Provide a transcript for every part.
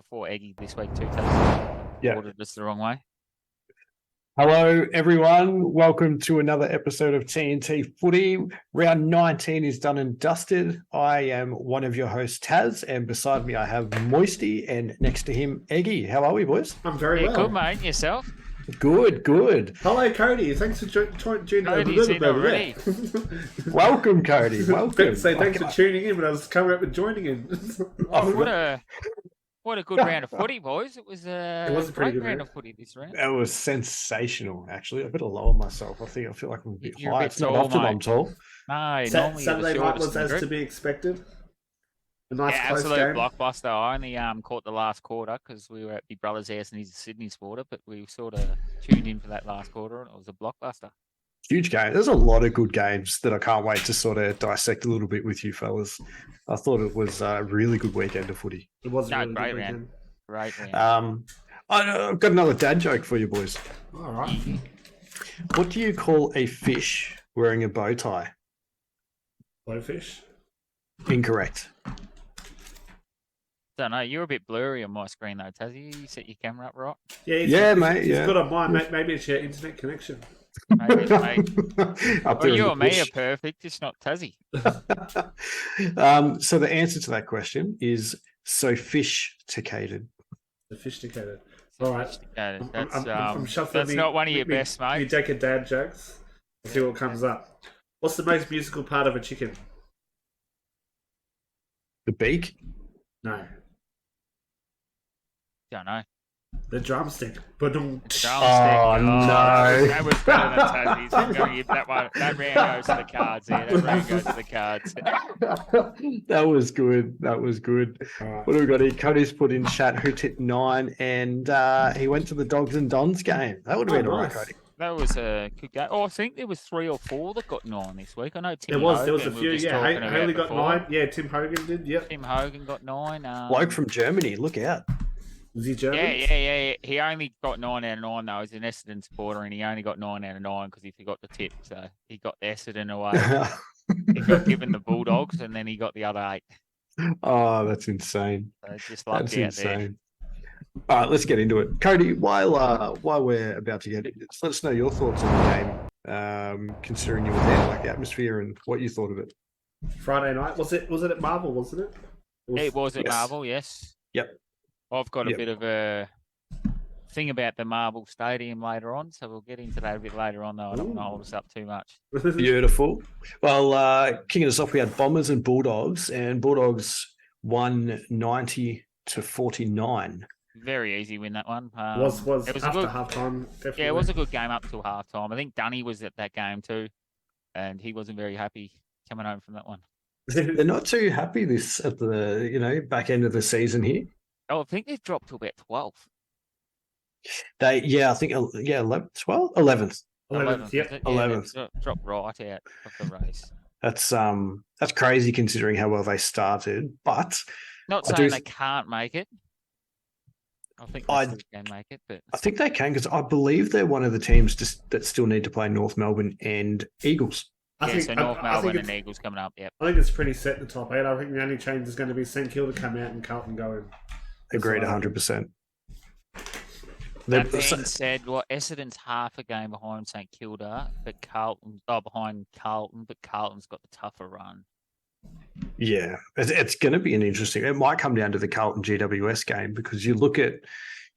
before Eggy this week too, Taz. Yeah. Ordered this the wrong way. Hello, everyone. Welcome to another episode of TNT Footy. Round 19 is done and dusted. I am one of your hosts, Taz, and beside me I have Moisty, and next to him, Eggy. How are we, boys? I'm very well. Good, mate. Yourself? Good. Hello, Cody. Thanks for tuning in. Already. Welcome, Cody. Welcome. Say thanks for tuning in, but I was coming up with joining in. What a good round of footy, boys. It was a pretty good round of footy this round. It was sensational, actually. I better lower myself. I feel like I'm a bit You're high. a bit It's not tall, often mate. I'm tall. No, normally Saturday you're night the was shortest in the as group. to be expected. A nice close Absolute game. blockbuster. I only caught the last quarter because we were at Big Brother's house and he's a Sydney supporter, but we sort of tuned in for that last quarter and it was a blockbuster. Huge game. There's a lot of good games that I can't wait to sort of dissect a little bit with you fellas. I thought it was a really good weekend of footy. It was a No, really great good round. weekend. Great round. I've got another dad joke for you boys. All right. What do you call a fish wearing a bow tie? Blowfish. Incorrect. Don't know. You're a bit blurry on my screen though, Tazzy. You set your camera up right. Yeah, mate, It's yeah. good on mine. Maybe it's your internet connection. Maybe it's me. Up Well, there in you the and me bush. are perfect, just not Tazzy. So the answer to that question is sophisticated. Sophisticated. All right. Sophisticated. I'm shuffling That's not one of your best, My mate. deck of dad jokes. Let's see what comes up. What's the most musical part of a chicken? The beak? No. Don't know. The drumstick. Ba-dum. Drumstick. Oh, no. That was better than Tazzy's. I'm going to give that one. That round goes to the cards there. That round goes to the cards. That was good. That was good. All right. What do we got here? Cody's put in chat who tipped 9 and he went to the Dogs and Dons game. That would have been all right, nice. Cody. That was a good game. Oh, I think there was 3 or 4 that got 9 this week. I know Tim There was a Hogan, few. we were just Yeah, talking about Haley got before. 9. Yeah, Tim Hogan did. Yep. Tim Hogan got 9. Bloke from Germany, look out. Was he German? Yeah. He only got 9 out of 9 though. He's an Essendon supporter, and he only got 9 out of 9 because he forgot the tip. So he got Essendon away. He got given the Bulldogs, and then he got the other 8. Oh, that's insane. So it's just That's lucky out there. insane. All right, let's get into it. Cody, while we're about to get into this, let us know your thoughts on the game, considering you were there, like the atmosphere and what you thought of it. Friday night. Was it at Marvel, wasn't it? It was at Yes. Marvel, yes. Yep. I've got a Yep. bit of a thing about the Marble Stadium later on, so we'll get into that a bit later on, though. I don't want to hold us up too much. Beautiful. Well, kicking us off, we had Bombers and Bulldogs, and Bulldogs won 90-49. Very easy win, that one. was it was after a good, half time, definitely. yeah, it was a good game up till half time. I think Dunny was at that game too, and he wasn't very happy coming home from that one. They're not too happy this at the back end of the season here. Oh, I think they've dropped to about 12th. I think 11th, 12th, 11th. 11th, yep. was it? 11th. Yeah, they've dropped right out of the race. That's crazy considering how well they started. But Not I saying do- they can't make it. I think I- they still can make it, but I think they can because I believe they're one of the teams that still need to play North Melbourne and Eagles. so North I Melbourne think and Eagles coming up. Yep. I think it's pretty set in the top 8. I think the only change is going to be St Kilda come out and Carlton go in. Agreed, That's 100%. That being said, Essendon's half a game behind St Kilda, but behind Carlton, but Carlton's got the tougher run. Yeah, it's going to be an interesting. It might come down to the Carlton GWS game because you look at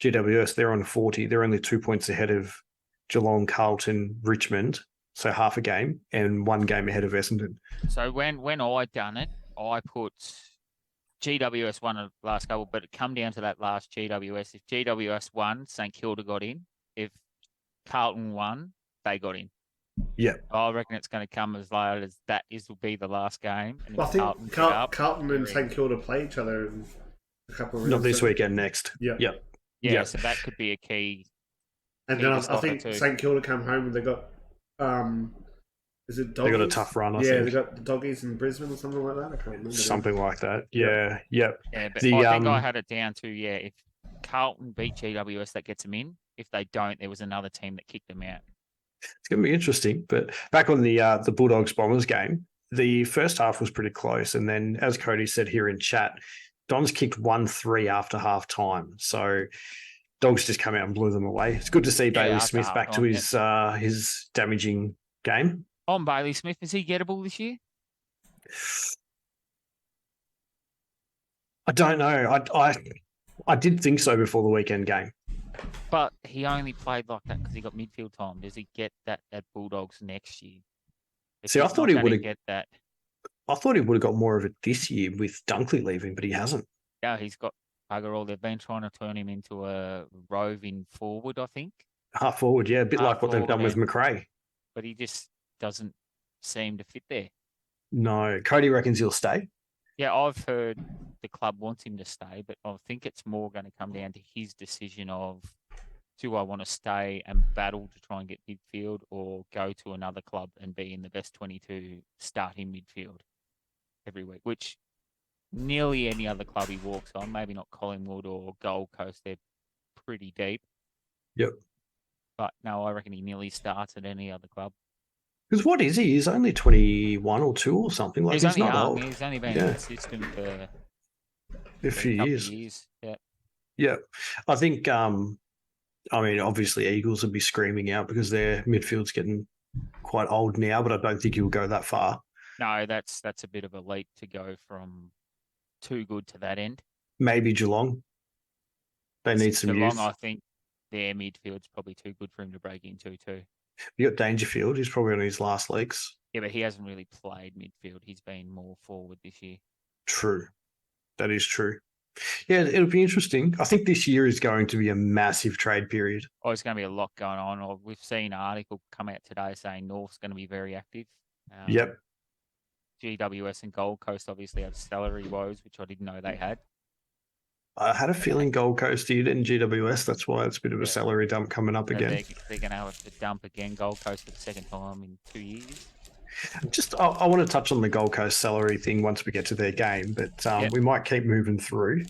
GWS, they're on 40. They're only 2 points ahead of Geelong, Carlton, Richmond. So half a game and 1 game ahead of Essendon. So when I done it, I put GWS won the last couple, but it come down to that last GWS. If GWS won, St Kilda got in. If Carlton won, they got in. Yeah. I reckon it's going to come as late as that will be the last game. And if I think Carlton get up, Carlton and they're St in. Kilda play each other in a couple of Not rounds. this weekend, next. Yeah. Yep. Yeah, Yeah. so that could be a key. And He then was I think too. St Kilda come home and they got is it They doggies? got a tough run, I Yeah, think. they got the doggies in Brisbane or something like that. I can't remember. Something like that. Yeah. Yep. Yeah, but The, I think I had it down to, if Carlton beat GWS, that gets them in. If they don't, there was another team that kicked them out. It's going to be interesting. But back on the Bulldogs Bombers game, the first half was pretty close. And then, as Cody said here in chat, Dons kicked 1-3 after half time. So Dogs just come out and blew them away. It's good to see Bailey after Smith back to half-time, his damaging game. On Bailey Smith, is he gettable this year? I don't know. I did think so before the weekend game. But he only played like that because he got midfield time. Does he get that at Bulldogs next year? See, I thought he would have get that. I thought he would have got more of it this year with Dunkley leaving, but he hasn't. Yeah, he's got bugger all. They've been trying to turn him into a roving forward, I think. Half forward, yeah, a bit like what they've done with McRae. But he just doesn't seem to fit there. No, Cody reckons he'll stay. Yeah, I've heard the club wants him to stay, but I think it's more going to come down to his decision of, do I want to stay and battle to try and get midfield, or go to another club and be in the best 22 starting midfield every week, which nearly any other club he walks on, maybe not Collingwood or Gold Coast, they're pretty deep. Yep. But no, I reckon he nearly starts at any other club. Because what is he? He's only 21 or 2 or something. Like, he's not young. Old. He's only been in the system for a few years. Yeah. Yeah. I think, obviously Eagles would be screaming out because their midfield's getting quite old now, but I don't think he'll go that far. No, that's a bit of a leap to go from too good to that end. Maybe Geelong. They need some Geelong, youth. I think their midfield's probably too good for him to break into too. You got Dangerfield. He's probably on his last legs. Yeah, but he hasn't really played midfield. He's been more forward this year. True. That is true. Yeah, it'll be interesting. I think this year is going to be a massive trade period. Oh, there's going to be a lot going on. We've seen an article come out today saying North's going to be very active. Yep. GWS and Gold Coast obviously have salary woes, which I didn't know they had. I had a feeling Gold Coast did and GWS. That's why it's a bit of a salary dump coming up again. They're going to have to dump again Gold Coast for the second time in 2 years. I want to touch on the Gold Coast salary thing once we get to their game, but we might keep moving through.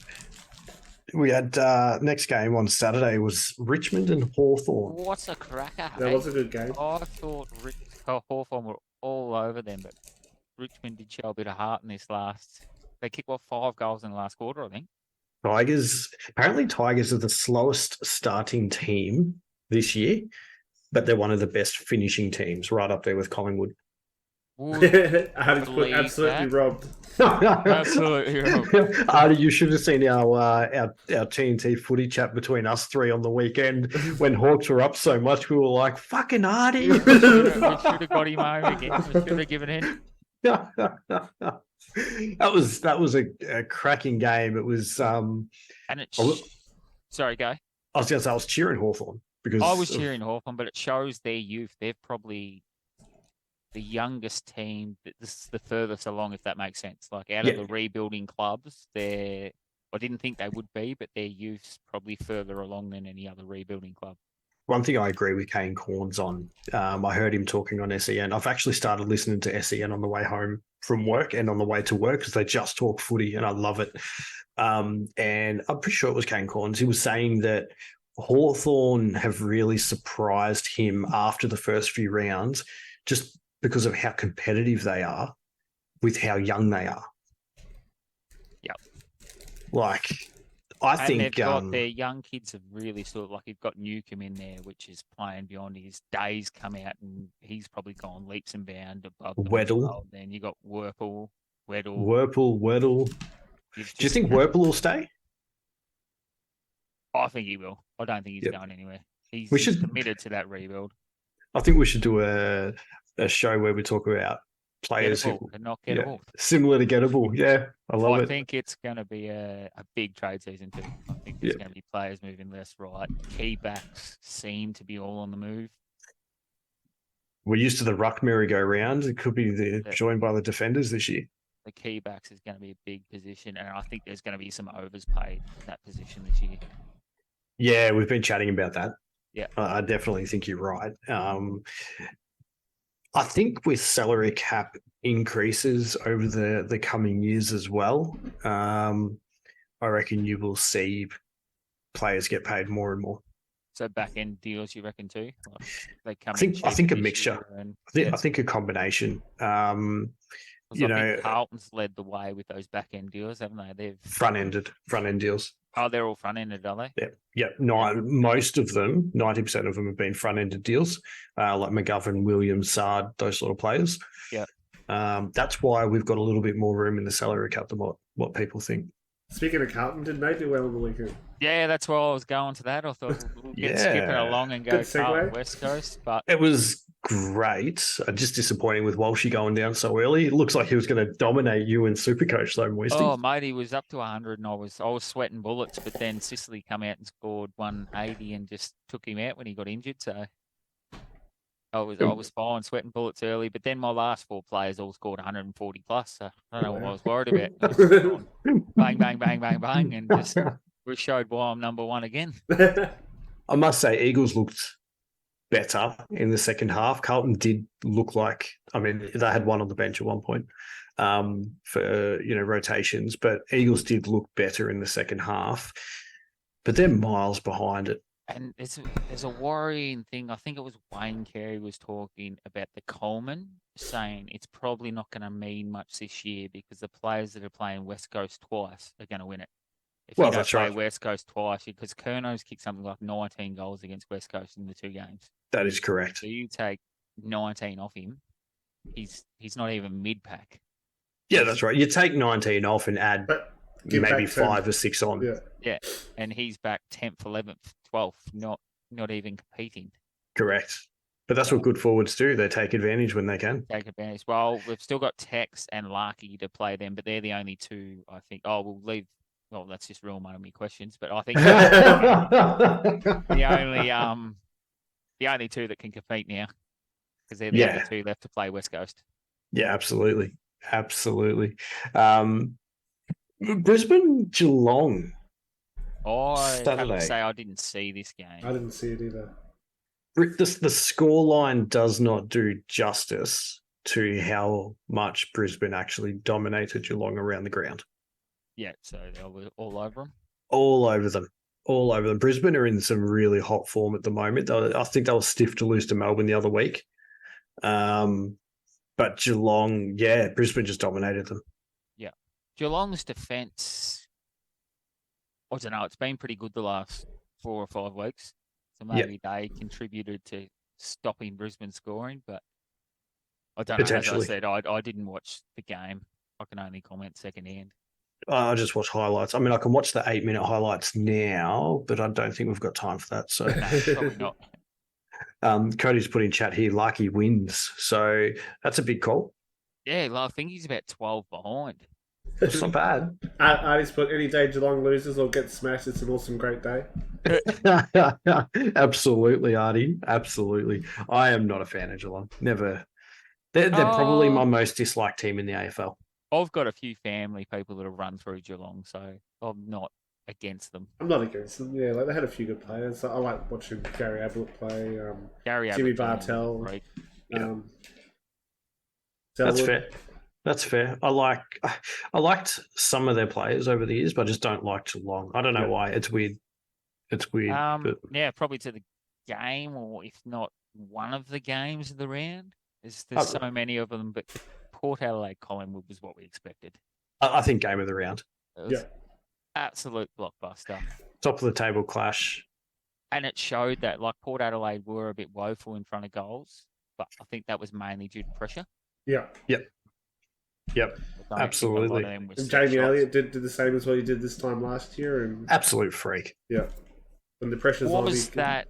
We had next game on Saturday was Richmond and Hawthorn. What's a cracker? That was a good game. I thought Hawthorn were all over them, but Richmond did show a bit of heart in this last. They kicked 5 goals in the last quarter, I think. Tigers are the slowest starting team this year, but they're one of the best finishing teams, right up there with Collingwood. Absolutely robbed. Absolutely robbed. Artie, you should have seen our TNT footy chat between us three on the weekend when Hawks were up so much. We were like, "Fucking Artie!" We should have got him home again. We should have given in. That was a cracking game. It was. Sorry, go. I was going to say I was cheering Hawthorn because I was cheering Hawthorn, but it shows their youth. They're probably the youngest team. This is the furthest along, if that makes sense. Like out of the rebuilding clubs, I didn't think they would be, but their youth's probably further along than any other rebuilding club. One thing I agree with Kane Corns on, I heard him talking on SEN. I've actually started listening to SEN on the way home from work and on the way to work because they just talk footy and I love it. And I'm pretty sure it was Kane Corns. He was saying that Hawthorn have really surprised him after the first few rounds just because of how competitive they are with how young they are. Yep. Like, I think they've got their young kids have really sort of like you've got Newcomb in there, which is playing beyond his days. Come out and he's probably gone leaps and bounds above Weddle. Well. Then you got Weddle. Weddle. Do you think Werpel will stay? I think he will. I don't think he's going anywhere. He's committed to that rebuild. I think we should do a show where we talk about players who not gettable. Similar to gettable. Yeah, I love it. I think it's going to be a big trade season too. I think there's going to be players moving left, right. Key backs seem to be all on the move. We're used to the ruck merry-go-round. It could be joined by the defenders this year. The key backs is going to be a big position, and I think there's going to be some overs paid in that position this year. Yeah, we've been chatting about that. Yeah, I definitely think you're right. I think with salary cap increases over the coming years as well, I reckon you will see players get paid more and more. So back end deals, you reckon too? Like they come. I think a mixture. I think a combination. You I know, think Carlton's led the way with those back end deals, haven't they? They've front end deals. Oh, they're all front ended, are they? Yeah. Most of them, 90% of them have been front ended deals, like McGovern, Williams, Sard, those sort of players. Yeah. That's why we've got a little bit more room in the salary cap than what people think. Speaking of Carlton, didn't they do well on the weekend? Yeah, that's why I was going to that. I thought we'll get skipping along and go Good segue. Carlton West Coast, but It was great. Just disappointing with Walshy going down so early. It looks like he was going to dominate you in Supercoach though, Moisty. oh mate, he was up to 100 and I was sweating bullets, but then Sicily come out and scored 180 and just took him out when he got injured. So I was fine, sweating bullets early, but then my last 4 players all scored 140 plus. So I don't know what I was worried about. It was just going bang, bang, bang, bang, bang, and just we showed why I'm number one again. I must say, Eagles looked better in the second half. Carlton did look like, I mean, they had one on the bench at one point for rotations, but Eagles did look better in the second half. But they're miles behind it. And there's a worrying thing. I think it was Wayne Carey was talking about the Coleman, saying it's probably not going to mean much this year because the players that are playing West Coast twice are going to win it. If you don't play West Coast twice, because Kerno's kicked something like 19 goals against West Coast in the 2 games. That is correct. So you take 19 off him, he's not even mid-pack. Yeah, that's right. You take 19 off and add maybe 5 or 6 on. Yeah, and he's back 10th, 11th, 12th, not even competing. Correct. But that's what good forwards do. They take advantage when they can. Take advantage. Well, we've still got Tex and Larky to play them, but they're the only 2, I think. Oh, we'll leave. Well, that's just real one of my questions, but I think the only 2 that can compete now because they're the only 2 left to play West Coast. Yeah, absolutely. Brisbane, Geelong. I have Saturday. to say I didn't see this game. I didn't see it either. The scoreline does not do justice to how much Brisbane actually dominated Geelong around the ground. Yeah, so they were all over them. All over them. Brisbane are in some really hot form at the moment. I think they were stiff to lose to Melbourne the other week. But Geelong, Brisbane just dominated them. Yeah. Geelong's defence, I don't know, it's been pretty good the last 4 or 5 weeks. So maybe they contributed to stopping Brisbane scoring, but I don't know. As I said, I didn't watch the game. I can only comment secondhand. I just watch highlights. I mean, I can watch the 8-minute highlights now, but I don't think we've got time for that. So no, probably not. Cody's put in chat here, Larky wins. So that's a big call. Yeah, I think he's about 12 behind. It's not bad. Artie's put any day Geelong loses or gets smashed, it's an awesome, great day. Absolutely, Artie. Absolutely. I am not a fan of Geelong. Never. They're probably my most disliked team in the AFL. I've got a few family people that have run through Geelong, so I'm not against them. I'm not against them. Yeah, like they had a few good players. I like watching Gary Ablett play. Jimmy Bartell. That's fair. I liked some of their players over the years, but I just don't like Geelong. I don't know why. It's weird. Yeah, probably to the game, or if not one of the games of the round. There's so many of them, but Port Adelaide Collingwood was what we expected. I think game of the round. It was absolute blockbuster. Top of the table clash. And it showed that like Port Adelaide were a bit woeful in front of goals, but I think that was mainly due to pressure. Yep. Absolutely. And Jamie Elliott did the same as what he did this time last year. And absolute freak. Yeah. When the pressure's on. What was that?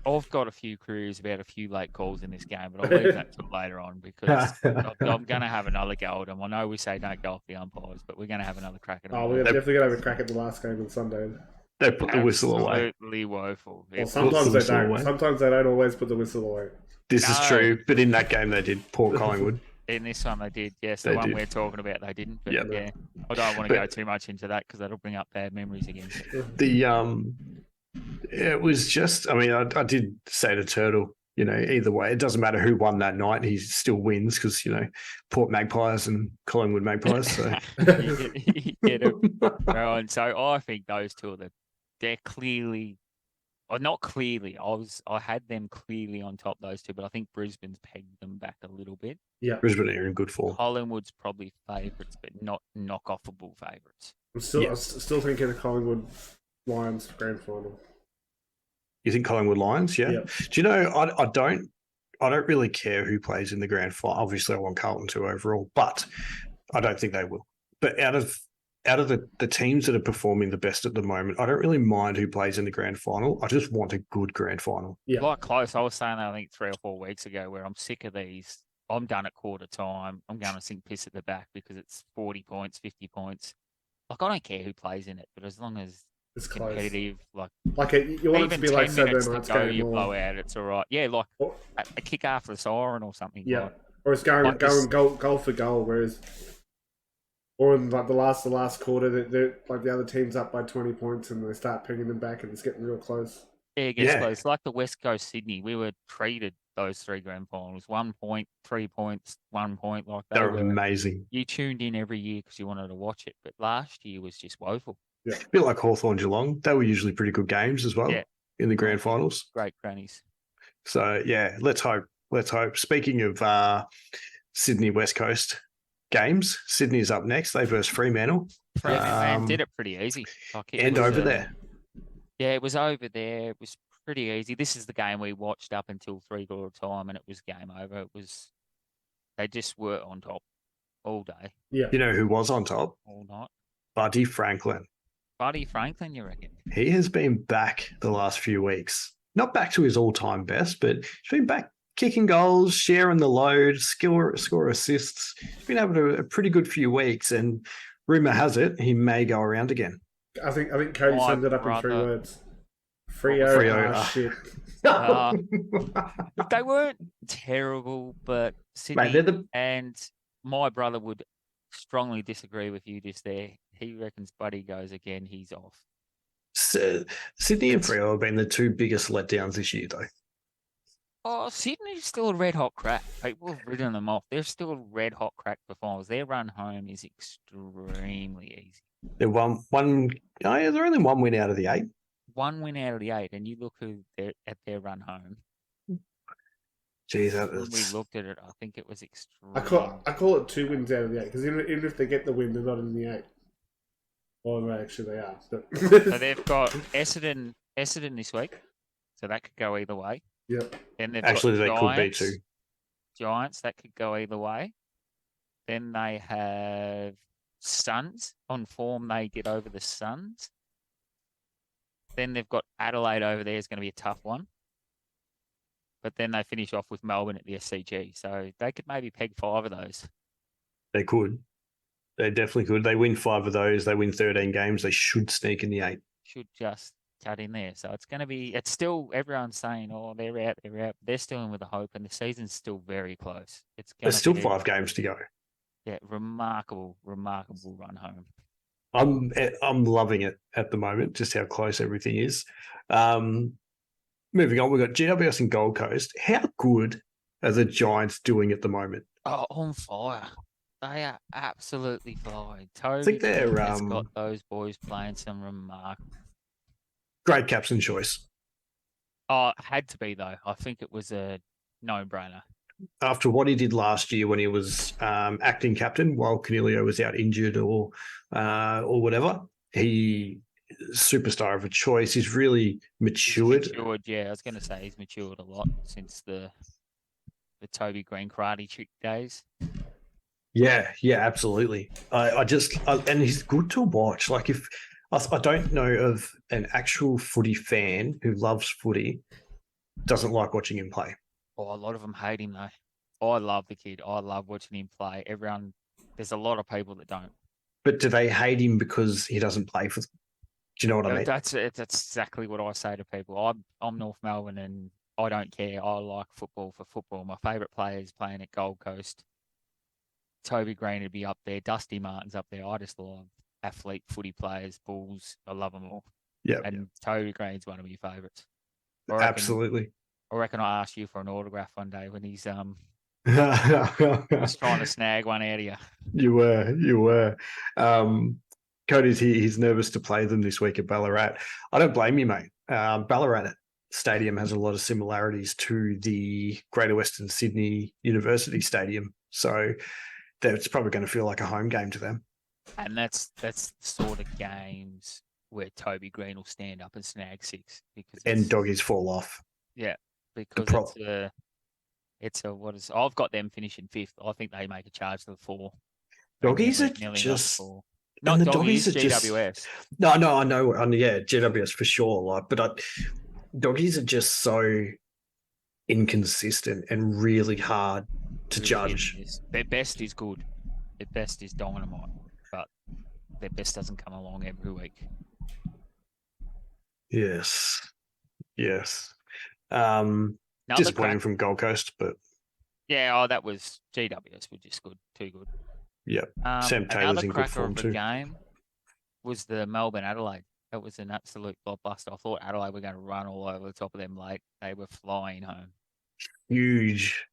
I've got a few queries about a few late calls in this game, but I'll leave that till later on because I'm going to have another go at them. I know we say don't go off the umpires, but we're going to have another crack at them. Oh, we're definitely going to have a crack at the last game on Sunday. They put the whistle away. Absolutely woeful. Well, sometimes they don't. Away. Sometimes they don't always put the whistle away. This is true, but in that game they did. Port Collingwood. In this one they did, yes. The one we're talking about they didn't. But yeah, I don't want to go too much into that because that'll bring up bad memories again. It was just, I mean, I did say to Turtle, either way, it doesn't matter who won that night, he still wins because, Port Magpies and Collingwood Magpies. So. And so I think those two they're clearly not clearly. I had them clearly on top, those two, but I think Brisbane's pegged them back a little bit. Yeah. Brisbane are in good form. Collingwood's probably favourites, but not knock-offable favourites. I'm still thinking of Collingwood Lions grand final. You think Collingwood Lions? Yeah. Yep. Do you know? I don't really care who plays in the grand final. Obviously, I want Carlton to overall, but I don't think they will. But out of the teams that are performing the best at the moment, I don't really mind who plays in the grand final. I just want a good grand final. Yeah. Like close. I was saying that I think 3 or 4 weeks ago, where I'm sick of these. I'm done at quarter time. I'm going to sink piss at the back because it's 40 points, 50 points. Like, I don't care who plays in it, but as long as it's competitive, you want it to be like 7 minutes go, you blow out, it's all right. Yeah, like a kick after the siren or something. Yeah, like, or it's going goal for goal, whereas, or in like the last quarter, they're like the other team's up by 20 points and they start pinging them back and it's getting real close. Yeah, it gets close. Like the West Coast Sydney, we were treated those 3 grand finals 1 point, 3 points, 1 point. Like they were amazing. You tuned in every year because you wanted to watch it, but last year was just woeful. Yeah. A bit like Hawthorn Geelong. They were usually pretty good games as well in the grand finals. Great grannies. So, yeah, let's hope. Let's hope. Speaking of Sydney West Coast games, Sydney's up next. They versus Fremantle. Fremantle did it pretty easy. Over there. Yeah, it was over there. It was pretty easy. This is the game we watched up until 3/4 time, and it was game over. They just were on top all day. Yeah. You know who was on top? All night. Buddy Franklin. Buddy Franklin, you reckon? He has been back the last few weeks. Not back to his all-time best, but he's been back kicking goals, sharing the load, score assists. He's been able to a pretty good few weeks, and rumour has it he may go around again. I think Cody summed it up in 3 words. Freo shit. They weren't terrible, but Sydney and my brother would strongly disagree with you just there. He reckons Buddy goes again, he's off. So, Sydney and Freo have been the 2 biggest letdowns this year, though. Oh, Sydney's still a red-hot crack. People have written them off. They're still red-hot crack performers. Their run home is extremely easy. They're they're only 1 win out of the 8. 1 win out of the 8, and you look at their run home. Jeez, when we looked at it, I think it was extreme. I call it 2 wins out of the 8 because even if they get the win, they're not in the 8. Well, actually, they are. But... So they've got Essendon this week, so that could go either way. Yeah. Then they've got Giants, they could be too. Giants, that could go either way. Then they have Suns on form. They get over the Suns. Then they've got Adelaide over there. Is going to be a tough one. But then they finish off with Melbourne at the SCG. So they could maybe peg 5 of those. They could. They definitely could. They win 5 of those. They win 13 games. They should sneak in the 8. Should just cut in there. So it's going to be, it's still, everyone's saying, oh, they're out. They're still in with a hope, and the season's still very close. There's still 5 games to go. Yeah, remarkable run home. I'm loving it at the moment, just how close everything is. Moving on, we've got GWS and Gold Coast. How good are the Giants doing at the moment? Oh, on fire. They are absolutely flying. I think they're has got those boys playing some remarkable. Great captain choice. Oh, it had to be, though. I think it was a no-brainer. After what he did last year when he was acting captain while Canelio was out injured or whatever, he superstar of a choice. He's really matured. Yeah. I was going to say he's matured a lot since the Toby Green karate trick days. Yeah, absolutely. And he's good to watch. Like I don't know of an actual footy fan who loves footy doesn't like watching him play. Oh, a lot of them hate him though. I love the kid. I love watching him play. There's a lot of people that don't. But do they hate him because he doesn't play for them? Do you know what I mean? That's exactly what I say to people. I'm North Melbourne and I don't care. I like football for football. My favourite player is playing at Gold Coast. Toby Green would be up there. Dusty Martin's up there. I just love athlete footy players, Bulls. I love them all. Yeah. And Toby Green's one of my favourites. Absolutely. I reckon I'll ask you for an autograph one day when he's just trying to snag one out of you. You were. Cody's he's nervous to play them this week at Ballarat. I don't blame you, mate. Ballarat Stadium has a lot of similarities to the Greater Western Sydney University Stadium. So it's probably going to feel like a home game to them. And that's the sort of games where Toby Green will stand up and snag 6 because and doggies fall off. Yeah, because I've got them finishing 5th. I think they make a charge to the 4. Doggies are just not doggies are GWS. No, I know. Yeah, GWS for sure. Doggies are just so inconsistent and really hard to judge. Their best is good. Their best is dynamite, but their best doesn't come along every week. Yes. Disappointing from Gold Coast, but yeah, that was GWS were just good, too good. Yeah, Sam Taylor's in good form too. Another cracker of a game was the Melbourne Adelaide. That was an absolute blockbuster. I thought Adelaide were going to run all over the top of them late. They were flying home. Huge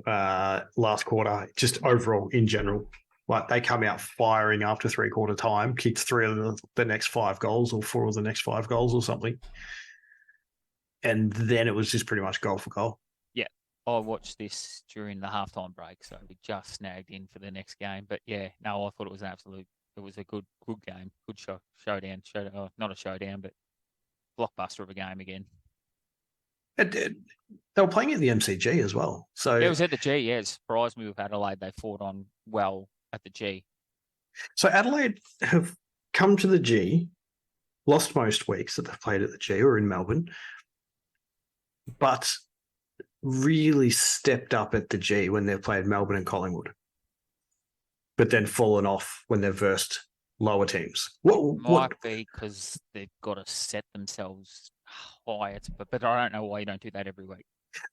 last quarter, just overall in general. Like they come out firing after 3/4 time, kicked 3 of the next 5 goals or 4 of the next 5 goals or something. And then it was just pretty much goal for goal. Yeah, I watched this during the halftime break, so we just snagged in for the next game. But yeah, no, I thought it was it was a good game, good showdown. Not a showdown, but blockbuster of a game again. They were playing at the MCG as well. So yeah, it was at the G. Yeah, it surprised me with Adelaide. They fought on well at the G. So Adelaide have come to the G, lost most weeks that they've played at the G or in Melbourne, but really stepped up at the G when they've played Melbourne and Collingwood, but then fallen off when they've versed lower teams. Might be because they've got to set themselves high, but I don't know why you don't do that every week.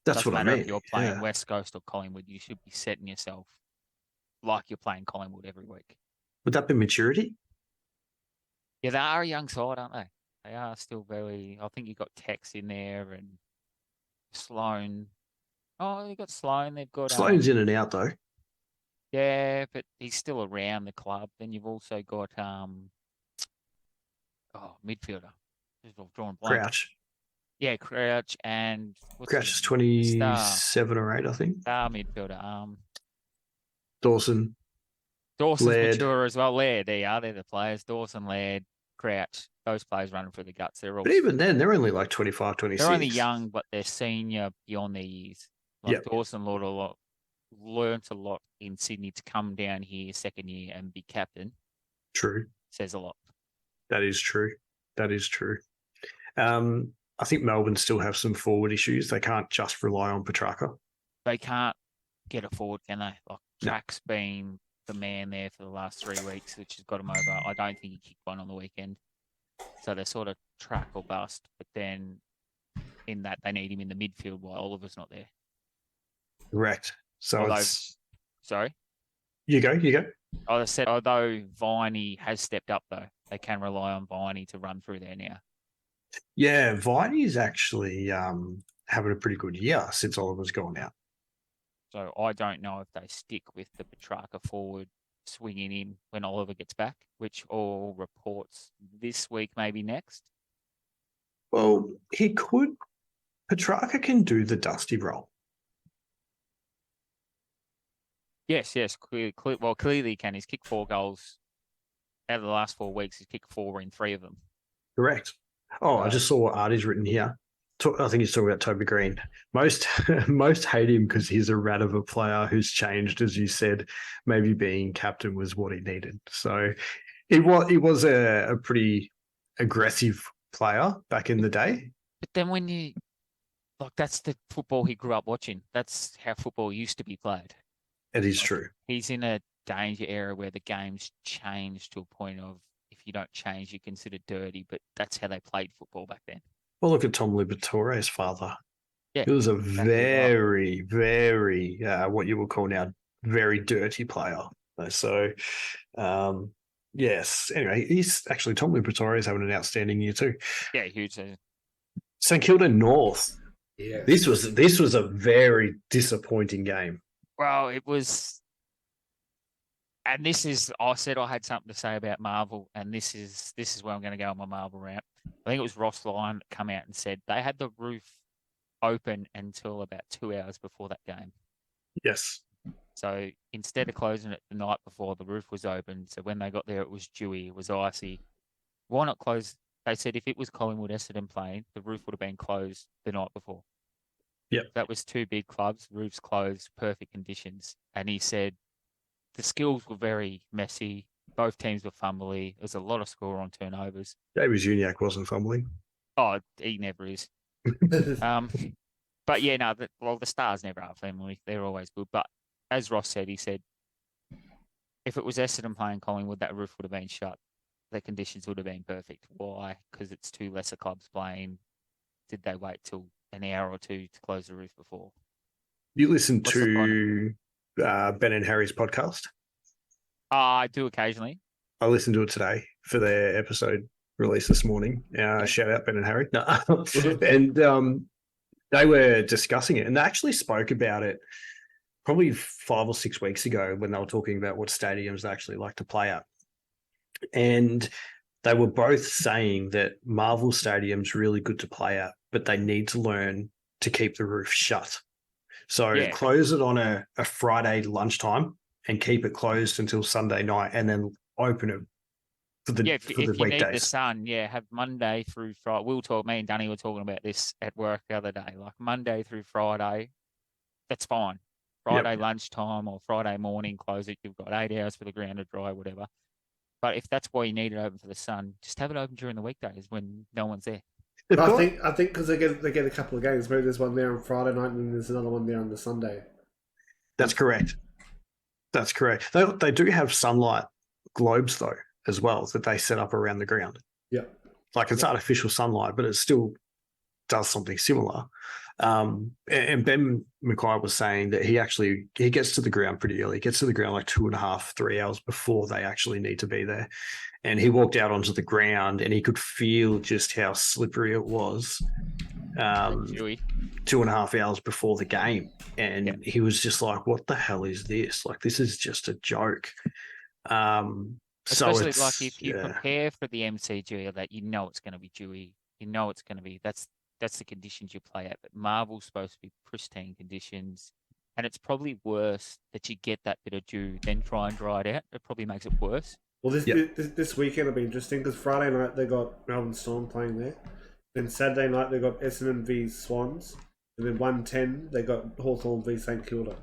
That's what I mean. If you're playing West Coast or Collingwood, you should be setting yourself like you're playing Collingwood every week. Would that be maturity? Yeah, they are a young side, aren't they? They are still very. I think you've got Tex in there and Sloan. Oh, you've got Sloan. They've got Sloan's in and out though. Yeah, but he's still around the club. Then you've also got midfielder. Just drawn blank. Crouch. Yeah, Crouch and Crouch is 27 or 8, I think. Star midfielder. Dawson's Laird. Mature as well. Laird, they're the players. Dawson, Laird, Crouch. Those players running through the guts. But even then, they're only like 25, 26. They're only young, but they're senior beyond their years. Dawson learnt a lot in Sydney to come down here second year and be captain. True. Says a lot. That is true. I think Melbourne still have some forward issues. They can't just rely on Petrarca. They can't get a forward, can they? Jack's been the man there for the last 3 weeks, which has got him over. I don't think he kicked one on the weekend. So they're sort of track or bust. But then in that, they need him in the midfield while Oliver's not there. Correct. So Sorry? You go. I said, although Viney has stepped up, though, they can rely on Viney to run through there now. Yeah, Viney's actually having a pretty good year since Oliver's gone out. So I don't know if they stick with the Petrarca forward swinging in when Oliver gets back, which all reports this week, maybe next. Well, he could. Petrarca can do the Dusty role. Yes. Clearly he can. He's kicked 4 goals out of the last 4 weeks. He's kicked 4 in 3 of them. Correct. I just saw what Artie's written here. I think he's talking about Toby Green. Most hate him because he's a rat of a player who's changed, as you said. Maybe being captain was what he needed. So he was a pretty aggressive player back in the day. But then when you that's the football he grew up watching. That's how football used to be played. It is true. He's in a danger area where the game's changed to a point of if you don't change, you're considered dirty. But that's how they played football back then. Well, look at Tom Liberatore's father. Yeah, he was a very, very, what you would call now, very dirty player. So, yes. Anyway, Tom Liberatore is having an outstanding year too. Yeah, huge season. St Kilda North. Yeah. This was a very disappointing game. Well, it was. And this is, I said I had something to say about Marvel, and this is where I'm going to go on my Marvel rant. I think it was Ross Lyon that come out and said they had the roof open until about 2 hours before that game. Yes. So instead of closing it the night before, the roof was open. So when they got there, it was dewy, it was icy. Why not close? They said if it was Collingwood Essendon playing, the roof would have been closed the night before. Yep. That was two big clubs, roofs closed, perfect conditions. And he said the skills were very messy. Both teams were fumbly. There was a lot of score on turnovers. Davis Uniac wasn't fumbling. Oh, he never is. But yeah, no, the Stars never are fumbly. They're always good. But as Ross said, he said, if it was Essendon playing Collingwood, that roof would have been shut. The conditions would have been perfect. Why? Because it's two lesser clubs playing. Did they wait till an hour or two to close the roof before? You listen What's the to Ben and Harry's podcast? I do occasionally. I listened to it today for their episode released this morning. Shout out Ben and Harry. No. And they were discussing it, and they actually spoke about it probably 5 or 6 weeks ago when they were talking about what stadiums they actually like to play at. And they were both saying that Marvel Stadium's really good to play at, but they need to learn to keep the roof shut. So close it on a Friday lunchtime and keep it closed until Sunday night, and then open it for the if you weekdays. need the sun, have Monday through Friday. Me and Danny were talking about this at work the other day. Like Monday through Friday, that's fine. Friday lunchtime or Friday morning, close it. You've got 8 hours for the ground to dry, whatever. But if that's why you need it open for the sun, just have it open during the weekdays when no one's there. I think because they get a couple of games. Maybe there's one there on Friday night, and then there's another one there on the Sunday. That's correct. That's correct. They do have sunlight globes though as well that they set up around the ground. Yeah, like it's artificial sunlight, but it still does something similar. And Ben McKay was saying that he gets to the ground pretty early. He gets to the ground like 2.5, 3 hours before they actually need to be there. And he walked out onto the ground and he could feel just how slippery it was 2.5 hours before the game. And he was just like, what the hell is this? Like, this is just a joke. Especially like if you prepare for the MCG, that you know it's going to be dewy. You know it's going to be, that's the conditions you play at. But Marvel's supposed to be pristine conditions. And it's probably worse that you get that bit of dew, then try and dry it out. It probably makes it worse. Well, this weekend will be interesting because Friday night they got Melbourne Storm playing there. Then Saturday night they got Essendon v Swans. And then 1:10 they got Hawthorn v St Kilda.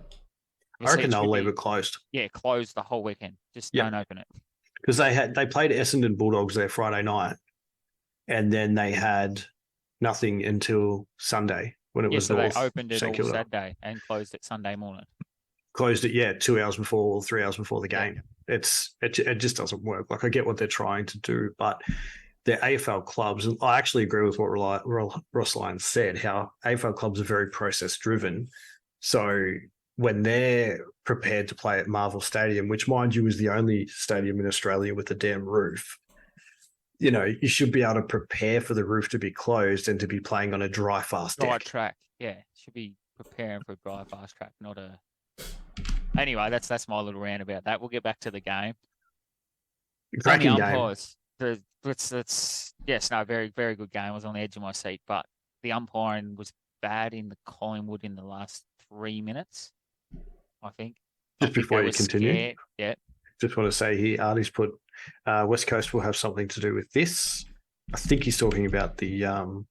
I reckon they'll leave it closed. Yeah, closed the whole weekend. Just don't open it. Because they played Essendon Bulldogs there Friday night, and then they had nothing until Sunday when it was so North they opened it St all Kilda. Saturday and closed it Sunday morning. Closed it, 2 hours before or 3 hours before the game. It just doesn't work. Like, I get what they're trying to do, but the AFL clubs, and I actually agree with what Ross Lyon said, how AFL clubs are very process driven. So when they're prepared to play at Marvel Stadium, which mind you is the only stadium in Australia with a damn roof, you should be able to prepare for the roof to be closed and to be playing on a dry, fast deck. Dry track, should be preparing for a dry, fast track, not a... Anyway, that's my little rant about that. We'll get back to the game. Cracking the umpires, game. Very, very good game. I was on the edge of my seat, but the umpiring was bad in the Collingwood in the last 3 minutes, I think. Just before you continue, just want to say here, Artie's put West Coast will have something to do with this. I think he's talking about the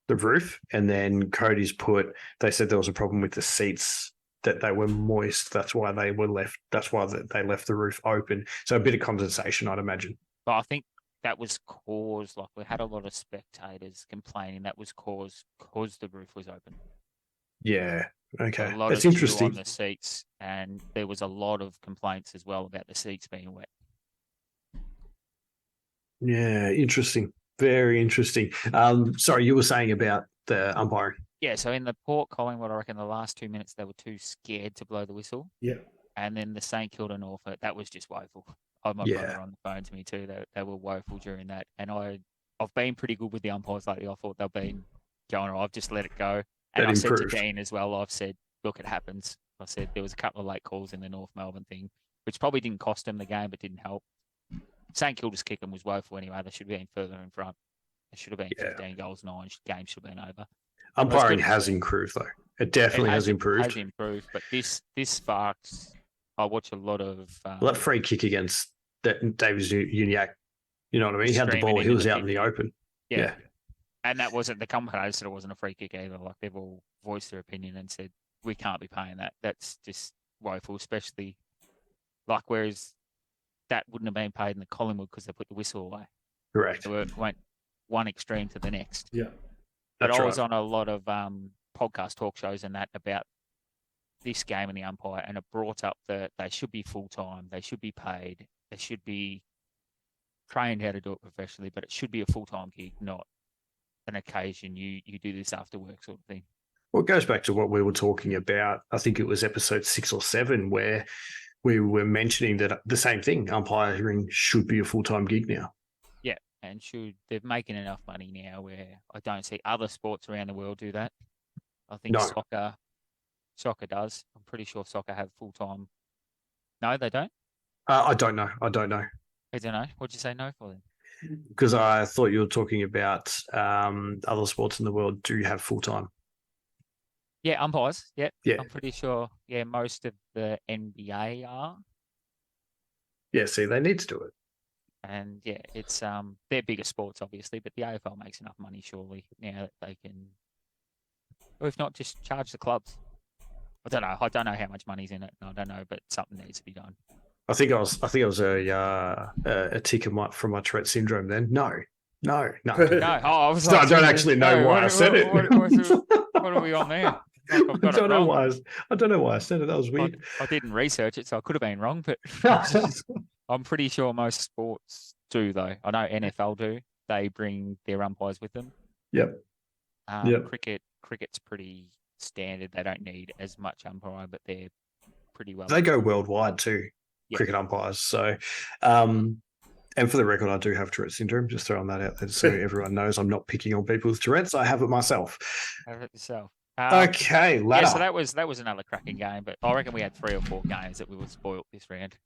roof, and then Cody's put, they said there was a problem with the seats, that they were moist. That's why they were left. That's why they left the roof open. So a bit of condensation, I'd imagine. But I think that was caused, like we had a lot of spectators complaining that was caused because the roof was open. Yeah. Okay. A lot That's of interesting. on the seats, and there was a lot of complaints as well about the seats being wet. Yeah, interesting. Very interesting. Sorry, you were saying about the umpiring. Yeah, so in the Port Collingwood, I reckon the last 2 minutes they were too scared to blow the whistle. Yeah. And then the St Kilda Norfolk, that was just woeful. I had my brother on the phone to me too. They were woeful during that. And I've been pretty good with the umpires lately. I thought they've been going, I've just let it go. And I said to Dean as well, I've said, look, it happens. I said there was a couple of late calls in the North Melbourne thing. which probably didn't cost them the game, but didn't help. St Kilda's kicking was woeful anyway. They should have been further in front. It should have been 15 goals, 9. Game should have been over. Umpiring has improved, though. It definitely has improved. Has improved, but this sparks. I watch a lot of. That free kick against Davis Uniac, you know what I mean? He had the ball. He was out in the open. Yeah. And that wasn't, the commentators said it wasn't a free kick either. Like, they've all voiced their opinion and said, we can't be paying that. That's just woeful, especially like, whereas that wouldn't have been paid in the Collingwood because they put the whistle away. Correct. They went one extreme to the next. Yeah. But I was on a lot of podcast talk shows and that about this game and the umpire, and it brought up that they should be full-time, they should be paid, they should be trained how to do it professionally, but it should be a full-time gig, not an occasion you do this after work sort of thing. Well, it goes back to what we were talking about. I think it was episode 6 or 7 where we were mentioning that the same thing, umpiring should be a full-time gig now. Yeah, and they're making enough money now where I don't see other sports around the world do that. I think soccer does. I'm pretty sure soccer have full-time. No, they don't? I don't know. I don't know. What'd you say no for then? Because I thought you were talking about other sports in the world do have full-time. Yeah, umpires. Yeah. I'm pretty sure. Yeah, most of the NBA are. Yeah, see, they need to do it. And yeah, it's they're bigger sports obviously, but the AFL makes enough money surely now that they can, or if not, just charge the clubs. I don't know how much money's in it. I don't know, but something needs to be done. I think I was a tick from my Tourette syndrome then. No. No. I don't actually know why I said it. What are we on there? Like, I don't know why I said it. That was weird. I didn't research it, so I could have been wrong, but I'm pretty sure most sports do, though. I know NFL do. They bring their umpires with them. Yep. Cricket's pretty standard. They don't need as much umpire, but they're pretty well. They go worldwide too, cricket umpires. So, and for the record, I do have Tourette's syndrome. Just throwing that out there so everyone knows I'm not picking on people with Tourette's. I have it myself. Have it yourself. Okay, ladder. Yeah, so that was another cracking game, but I reckon we had 3 or 4 games that we were spoiled this round.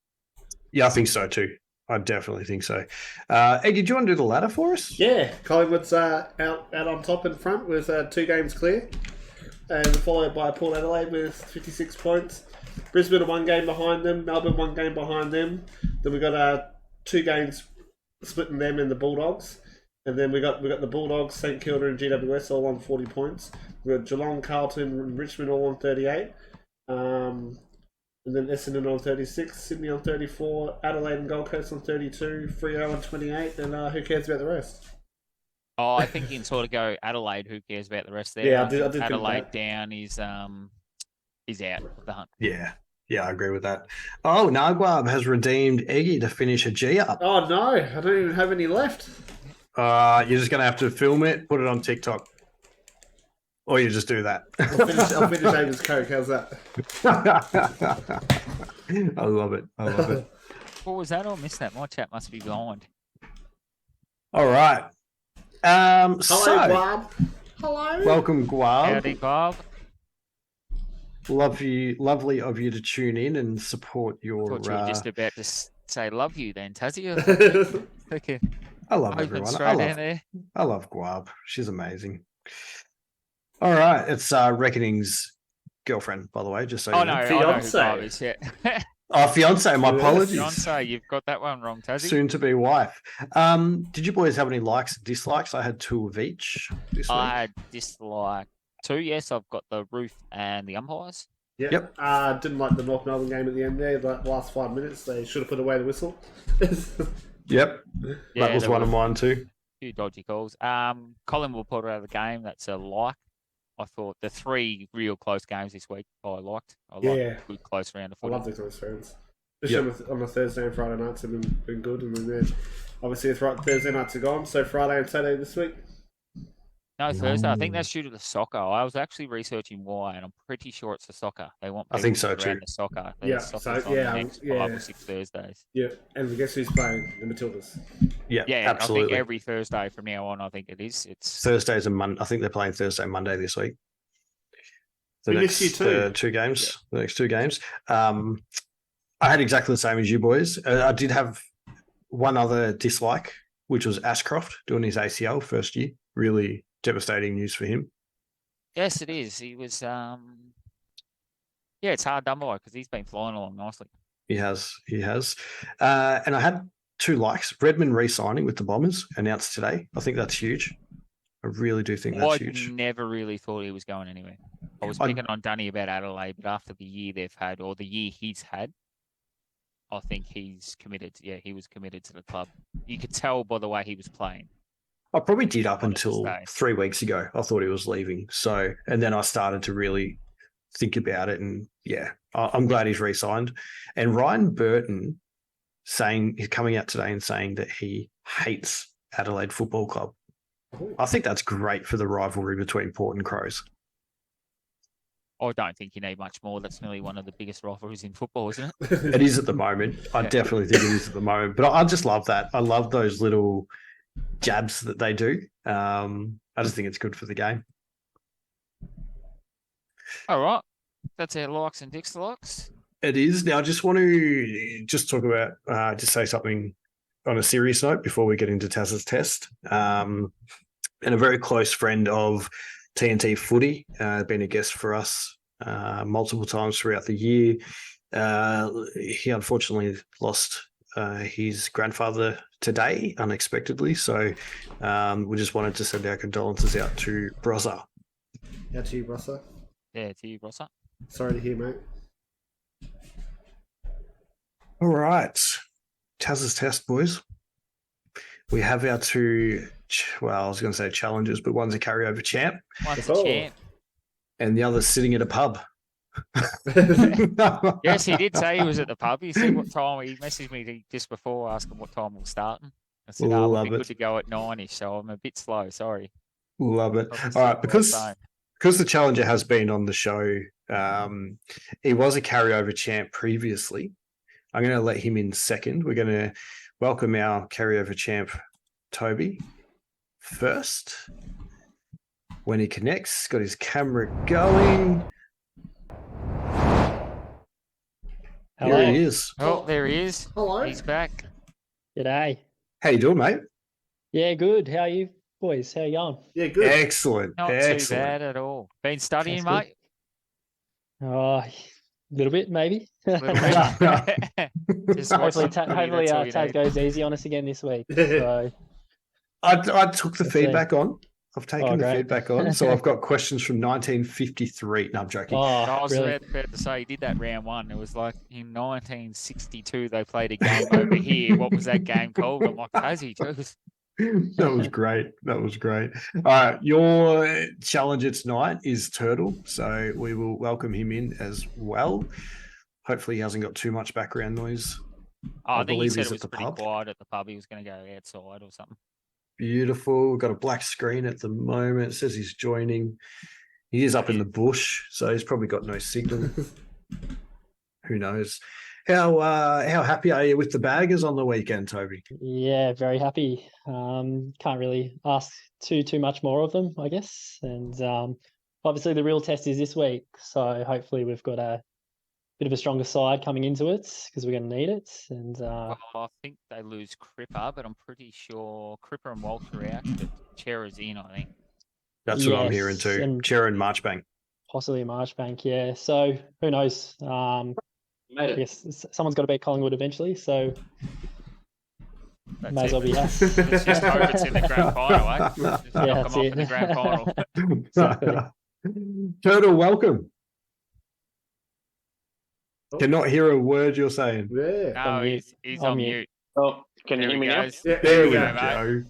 Yeah, I think so too. I definitely think so. Eggy, do you want to do the ladder for us? Yeah, Collingwood's out on top in front with 2 games clear, and followed by Port Adelaide with 56 points. Brisbane are 1 game behind them. Melbourne 1 game behind them. Then we got 2 games splitting them and the Bulldogs. And then we got the Bulldogs, St Kilda and GWS all on 40 points. We got Geelong, Carlton and Richmond all on 38. And then Essendon on 36, Sydney on 34, Adelaide and Gold Coast on 32, Freo on 28, and who cares about the rest? Oh, I think you can sort of go Adelaide, who cares about the rest there? Yeah, I did Adelaide down is out of the hunt. Yeah, I agree with that. Oh, Naguab has redeemed Eggy to finish a G up. Oh, no, I don't even have any left. You're just going to have to film it, put it on TikTok. Or you just do that. I'll finish Ava's Coke. How's that? I love it. What was that? I missed that. My chat must be blind. All right. Hello, Guab. Hello. Welcome, Guab. Howdy, Bob. Lovely of you to tune in and support your... I thought you were just about to say love you then, Tassie. Okay. I love everyone. I love Guab. She's amazing. All right. It's Reckoniq's girlfriend, by the way, just so you know. Fiance. I know who Bob is, yeah. Fiance. My apologies. Fiance, you've got that one wrong, Tassie. Soon to be wife. Did you boys have any likes and dislikes? I had 2 of each this week. I dislike 2. Yes, I've got the roof and the umpires. Yep. Didn't like the North Melbourne game at the end there. The last 5 minutes, they should have put away the whistle. Yep. Yeah, that was one of mine too. A few dodgy calls. Collingwood pulled out of the game. That's a like. I thought the 3 real close games this week I liked. Good close round of footy. I love the close rounds. Especially on the Thursday and Friday nights have been good. And then obviously Thursday nights are gone, so Friday and Saturday this week. No, Thursday. I think that's due to the soccer. I was actually researching why, and I'm pretty sure it's the soccer. They want people I think so too. The soccer. Next 5 or 6 Thursdays. Yeah, and guess who's playing? The Matildas. Yeah, absolutely. I think every Thursday from now on, I think it is. It's Thursdays and Monday. I think they're playing Thursday and Monday this week. The next 2 games. Yeah. The next 2 games. I had exactly the same as you boys. I did have one other dislike, which was Ashcroft doing his ACL first year. Really devastating news for him. Yes, it is. He was, it's hard done by because he's been flying along nicely. He has. And I had 2 likes. Redmond re-signing with the Bombers announced today. I think that's huge. I really do think that's huge. I never really thought he was going anywhere. I was picking on Dunny about Adelaide, but after the year they've had, or the year he's had, I think he's committed. Yeah, he was committed to the club. You could tell by the way he was playing. I probably did up Wanted to until stay. 3 weeks ago. I thought he was leaving. So, and then I started to really think about it. And yeah, I'm glad he's re-signed. And Ryan Burton he's coming out today and saying that he hates Adelaide Football Club. I think that's great for the rivalry between Port and Crows. I don't think you need much more. That's nearly one of the biggest rivalries in football, isn't it? It is at the moment. I definitely think it is at the moment. But I just love that. I love those little jabs that they do. I just think it's good for the game. All right. That's our likes and dislikes. It is. Now, I just want to talk about, just say something on a serious note before we get into Taz's test. And a very close friend of TNT Footy, been a guest for us multiple times throughout the year. He unfortunately lost his grandfather today unexpectedly. So we just wanted to send our condolences out to Brozza. Out to you, Brosser. Yeah, to you, Brosser. Sorry to hear, mate. All right. Taz's test, boys. We have our 2, I was going to say challenges, but one's a carryover champ. One's a champ. And the other's sitting at a pub. Yes, he did say he was at the pub. He said what time. He messaged me just before asking what time we're starting. I said, we'll be good to go at 9-ish, so I'm a bit slow. Sorry. Love it. All right, because the challenger has been on the show, he was a carryover champ previously. I'm going to let him in second. We're going to welcome our carryover champ, Toby, first. When he connects, got his camera going. Hello. Here he is. Oh, there he is. Hello. He's back. G'day. How you doing, mate? Yeah, good. How are you boys? How you going? Yeah, good. Excellent. Not Excellent. too bad at all. Been studying, That's mate? Oh, a little bit, maybe. Little bit. Just watch hopefully, some footy, hopefully that's all you Taz need. goes easy on us again this week. So, I took the Let's see. feedback on. I've taken the great. feedback on. So I've got questions from 1953. No, I'm joking. I oh, was really? about to say he did that round 1. It was like in 1962 they played a game over here. What was that game called? I'm like, Tassie, jeez. That was great. That was great. All right. Your challenger tonight is Turtle. So we will welcome him in as well. Hopefully he hasn't got too much background noise. I think he believe said he's it at was the pretty pub. quiet at the pub. He was going to go outside or something. Beautiful. We've got a black screen at the moment. It says he's joining. He is up in the bush, so he's probably got no signal. Who knows? How happy are you with the baggers on the weekend, Toby? Yeah, very happy. Can't really ask too much more of them, I guess. And obviously the real test is this week. So hopefully we've got a bit of a stronger side coming into it because we're going to need it. And Well, I think they lose Cripper, but I'm pretty sure Cripper and Walter are out. But Chera's in, I think. That's what I'm Yes, hearing too. and- Chera and Marchbank. possibly a Marchbank, yeah. So who knows? I guess someone's got to beat Collingwood eventually. So That's may as well it. be us. Let's just hope it's in the grand final, eh? Just knock Yeah, them that's off it. in the grand final. Exactly. Turtle, welcome. Cannot hear a word you're saying. Yeah. No, On mute. he's On on mute. mute. Oh, can you There hear he me now? goes. Yeah, There we go, go. mate.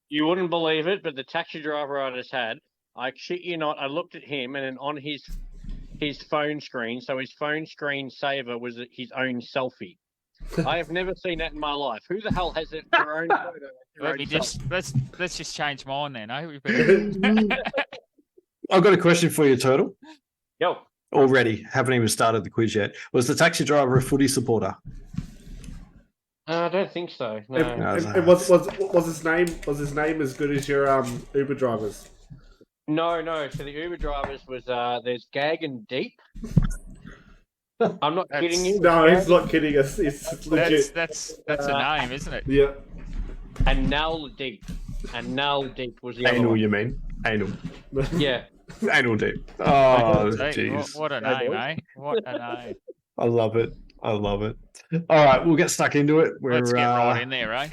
You wouldn't believe it, but the taxi driver I just had, I shit you not, I looked at him and then on his phone screen, so his phone screen saver was his own selfie. I have never seen that in my life. Who the hell has it their own photo? their Let own me selfie? just let's just change mine then. Eh? We better... I've got a question for you, Turtle. Yo, Already, haven't even started the quiz yet. Was the taxi driver a footy supporter? I don't think so. No. And was his name as good as your Uber drivers? No. So the Uber drivers was there's Gag and Deep, I'm not kidding you. No, he's not kidding us. It's legit. That's a name, isn't it? Yeah. And Null Deep. And Null Deep was the other Anal, one. you mean? Anal. Yeah. Anal deep. Oh, Hey, jeez. what a name, eh? What a name. I love it. I love it. All right, we'll get stuck into it. Let's get right in there, eh?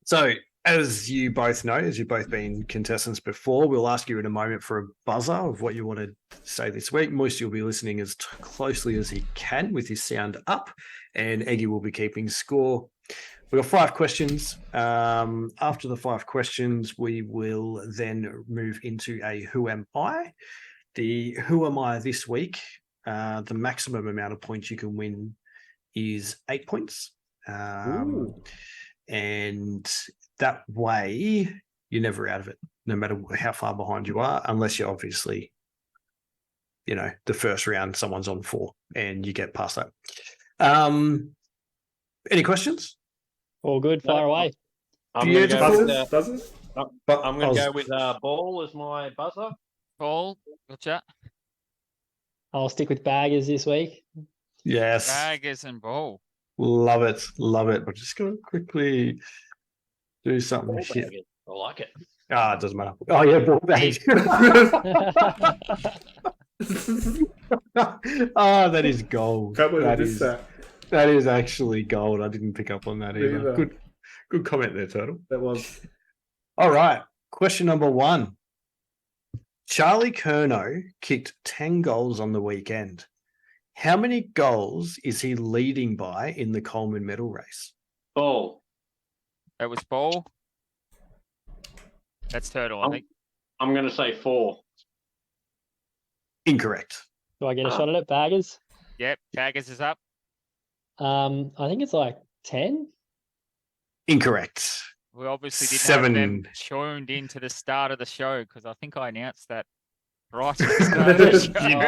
So, as you both know, as you've both been contestants before, we'll ask you in a moment for a buzzer of what you want to say this week. Moisty will be listening as closely as he can with his sound up, and Eggy will be keeping score. We've got 5 questions. After the 5 questions, we will then move into a Who Am I? The Who Am I this week, the maximum amount of points you can win is 8 points. And that way, you're never out of it, no matter how far behind you are, unless you're obviously, the first round, someone's on 4 and you get past that. Any questions? All good. Fire away. I'm going to go with Buzzers? I'm going to go with ball as my buzzer. Paul, gotcha. I'll stick with baggers this week. Yes. Baggers and ball. Love it. Love it. We're just going to quickly do something here. I like it. Ah, it doesn't matter. Oh, yeah, ball bag. That is gold. Can't believe I missed that. That is actually gold. I didn't pick up on that either. Neither. Good comment there, Turtle. That was. All right. Question number 1. Charlie Curnow kicked 10 goals on the weekend. How many goals is he leading by in the Coleman medal race? Ball. That was ball. That's Turtle, I think. I'm going to say 4. Incorrect. Do I get a shot at it? Baggers? Yep, Baggers is up. I think it's like 10. Incorrect. We obviously didn't 7. have them tuned into the start of the show because I think I announced that right at the start of the show. You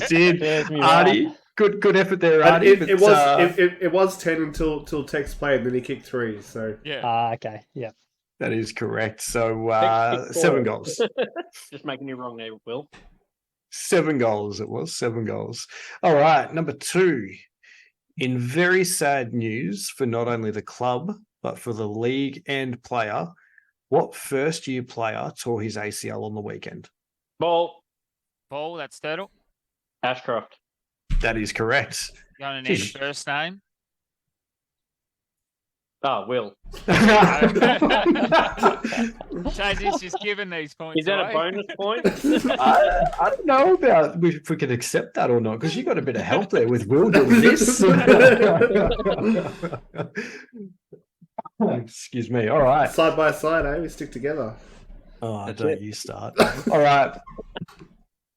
did. There's me Artie, right. good effort there, And Artie. it was 10 until Tex played, and then he kicked 3. So Yeah. Okay. Yeah. That is correct. So Tex 7 4. goals. Just making you wrong there, Will. 7 goals it was. 7 goals. All right. Number 2. In very sad news for not only the club, but for the league and player, what first-year player tore his ACL on the weekend? Ball. Ball, that's Turtle. Ashcroft. That is correct. You want to need Jeez. a first name? Will. Chazy's just given these points Is that away. a bonus point? I don't know about if we can accept that or not, because you got a bit of help there with Will doing this. Excuse me. All right. side by side, we stick together. Oh, That's don't it. you start. All right.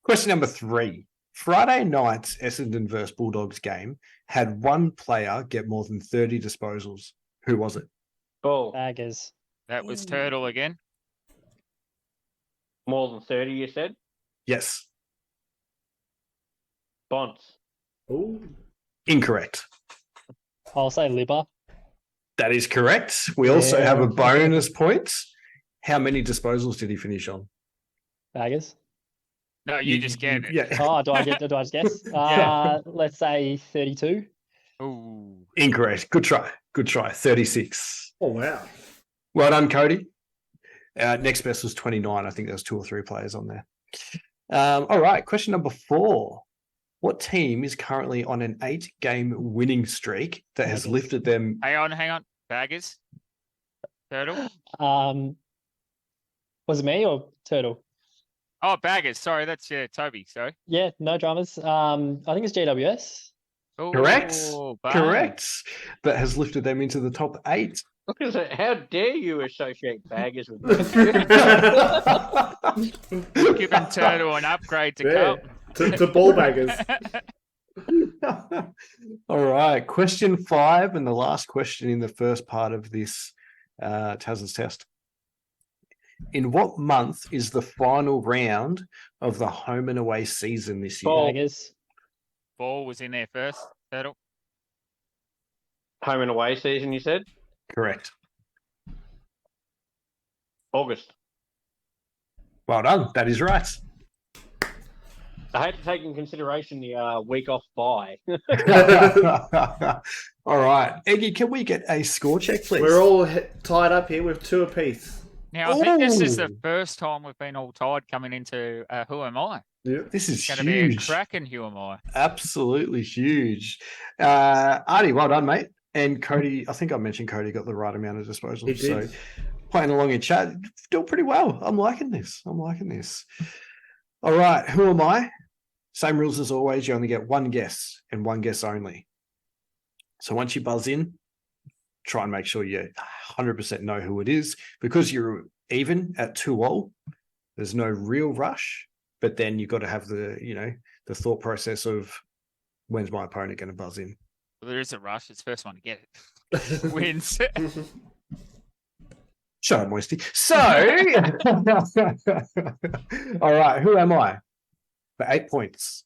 Question number 3. Friday night's Essendon versus Bulldogs game had one player get more than 30 disposals. Who was it? Ball. Baggers. That was Turtle again. More than 30, you said? Yes. Bonds. Ooh. Incorrect. I'll say Libba. That is correct. We also have a bonus point. How many disposals did he finish on? Baggers. No, you just get it. Yeah. Oh, do I just guess? Yeah. Let's say 32. Ooh. Incorrect. Good try. 36. Oh, wow. Well done, Cody. Next best was 29. I think there was 2 or 3 players on there. All right. Question number 4. What team is currently on an 8-game winning streak that has lifted them? Hang on. Baggers. Turtle. Was it me or Turtle? Oh, Baggers. Sorry, that's Toby. Sorry. Yeah, no dramas. I think it's GWS. Ooh, Correct. bang. Correct. That has lifted them into the top 8. Look at that. How dare you associate baggers with Giving Turtle an upgrade to Yeah. Carlton. to ball baggers. All right. Question 5 and the last question in the first part of this Taz's test. In what month is the final round of the home and away season this year? Ball. Baggers. Ball was in there first. Turtle. home and away season, you said? Correct. August. Well done. That is right. I had to take in consideration the week off bye. All right, Eggy, can we get a score check, please? We're all tied up here with 2 apiece. Now, I think this is the Ooh. first time we've been all tied coming into Who Am I? Yeah. This is It's going to be a huge. cracking Who Am I? Absolutely huge. Artie, well done, mate. And Cody, I think I mentioned Cody got the right amount of disposals. He did. So playing along in chat, doing pretty well. I'm liking this. All right, who am I? Same rules as always. You only get one guess and one guess only. So once you buzz in, try and make sure you 100% know who it is. Because you're even at 2-all, there's no real rush. But then you've got to have the thought process of when's my opponent going to buzz in. Well, there is a rush. It's the first one to get it. Wins. Shut up, Moisty. So, all right, who am I? For 8 points.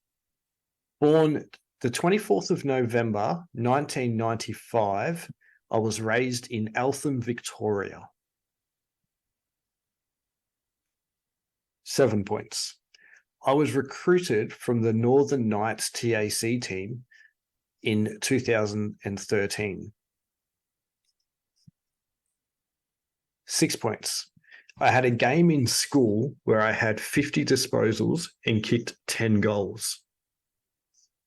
Born the 24th of November, 1995, I was raised in Eltham, Victoria. 7 points. I was recruited from the Northern Knights TAC team in 2013. 6 points. I had a game in school where I had 50 disposals and kicked 10 goals.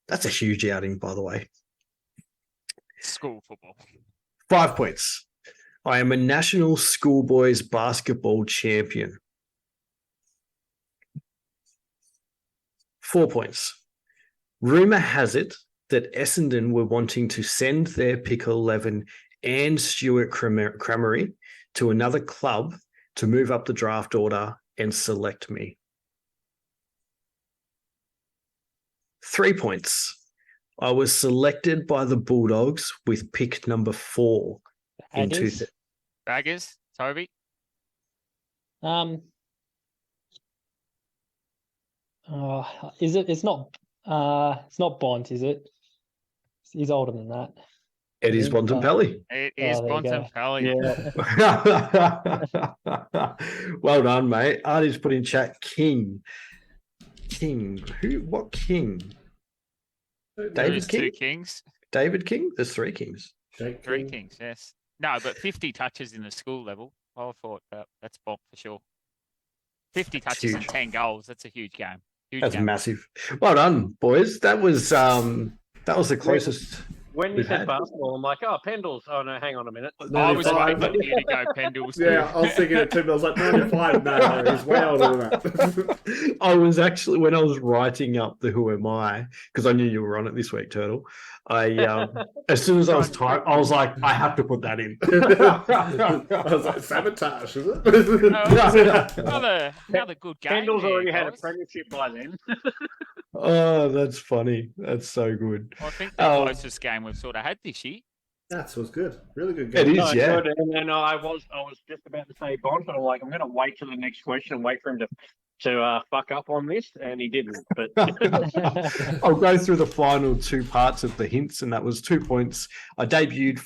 That's a huge outing, by the way. School football. 5 points. I am a national schoolboys basketball champion. 4 points. Rumour has it that Essendon were wanting to send their pick 11 and Stuart Cramery to another club to move up the draft order and select me. 3 points. I was selected by the Bulldogs with pick number 4 in Baggers, Toby. Is it? It's not Bont, is it? He's older than that. It is Bontempelli. It is there you go. Bontempelli. Yeah. Well done, mate. Artie's put in chat King. Who? What King? David King? 2 kings. David King? There's 3 Kings. 3 kings, yes. No, but 50 touches in the school level. I thought that's Bob for sure. 50 touches and 10 goals. That's a huge game. That's massive. Well done, boys. That was the closest. When you said basketball, I'm like, oh, Pendles. Oh, no, hang on a minute. I was waiting for you to go Pendles. Yeah, I was thinking it too, but I was like, 95. No, he's way older than that. I was actually, when I was writing up the Who Am I, because I knew you were on it this week, Turtle, as soon as I was typing, I was like, I have to put that in. I was like, sabotage, is it? Another good game. Pendles already guys. had a premiership by then. Oh, that's funny. That's so good. I think the closest game we've sort of had this year. That was good. Really good It game. is, yeah. Good. And then I was just about to say Bond, but I'm like, I'm going to wait till the next question and wait for him to fuck up on this, and he didn't. But I'll go through the final 2 parts of the hints, and that was 2 points. I debuted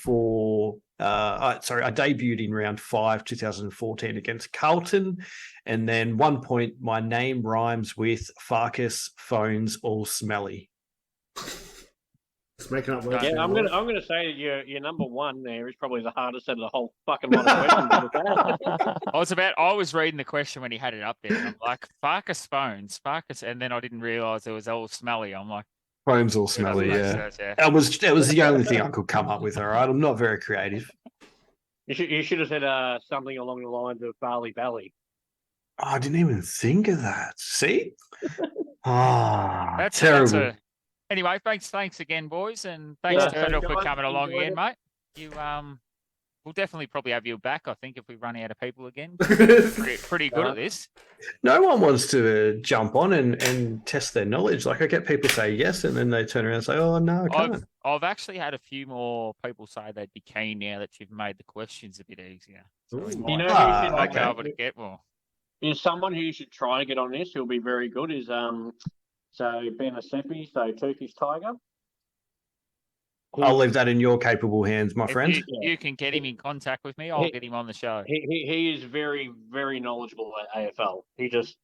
I debuted in round 5, 2014 against Carlton, and then 1 point. My name rhymes with Farkas, phones, all smelly. It's making up words. yeah, I'm gonna say your number 1 there is probably the hardest out of the whole fucking lot of questions. I was reading the question when he had it up there. And I'm like, Farkas phones, Farkas, and then I didn't realise it was all smelly. I'm like, Phones all smelly, yeah. That was the only thing I could come up with. All right, I'm not very creative. You should have said something along the lines of Barley Valley. Oh, I didn't even think of that. See? That's terrible. Anyway, thanks again, boys, and thanks Turtle for coming along again, mate. You we'll definitely probably have you back. I think if we run out of people again, pretty good at this. No one wants to jump on and test their knowledge. Like I get people say yes, and then they turn around and say, "Oh no, I can't." I've actually had a few more people say they'd be keen now that you've made the questions a bit easier. So we might be able to get more. Is someone who you should try to get on this who'll be very good is so Ben Asepi, so Turkish Tiger. I'll leave that in your capable hands, my friend. You can get him in contact with me. I'll get him on the show. He is very, very knowledgeable at AFL. He just,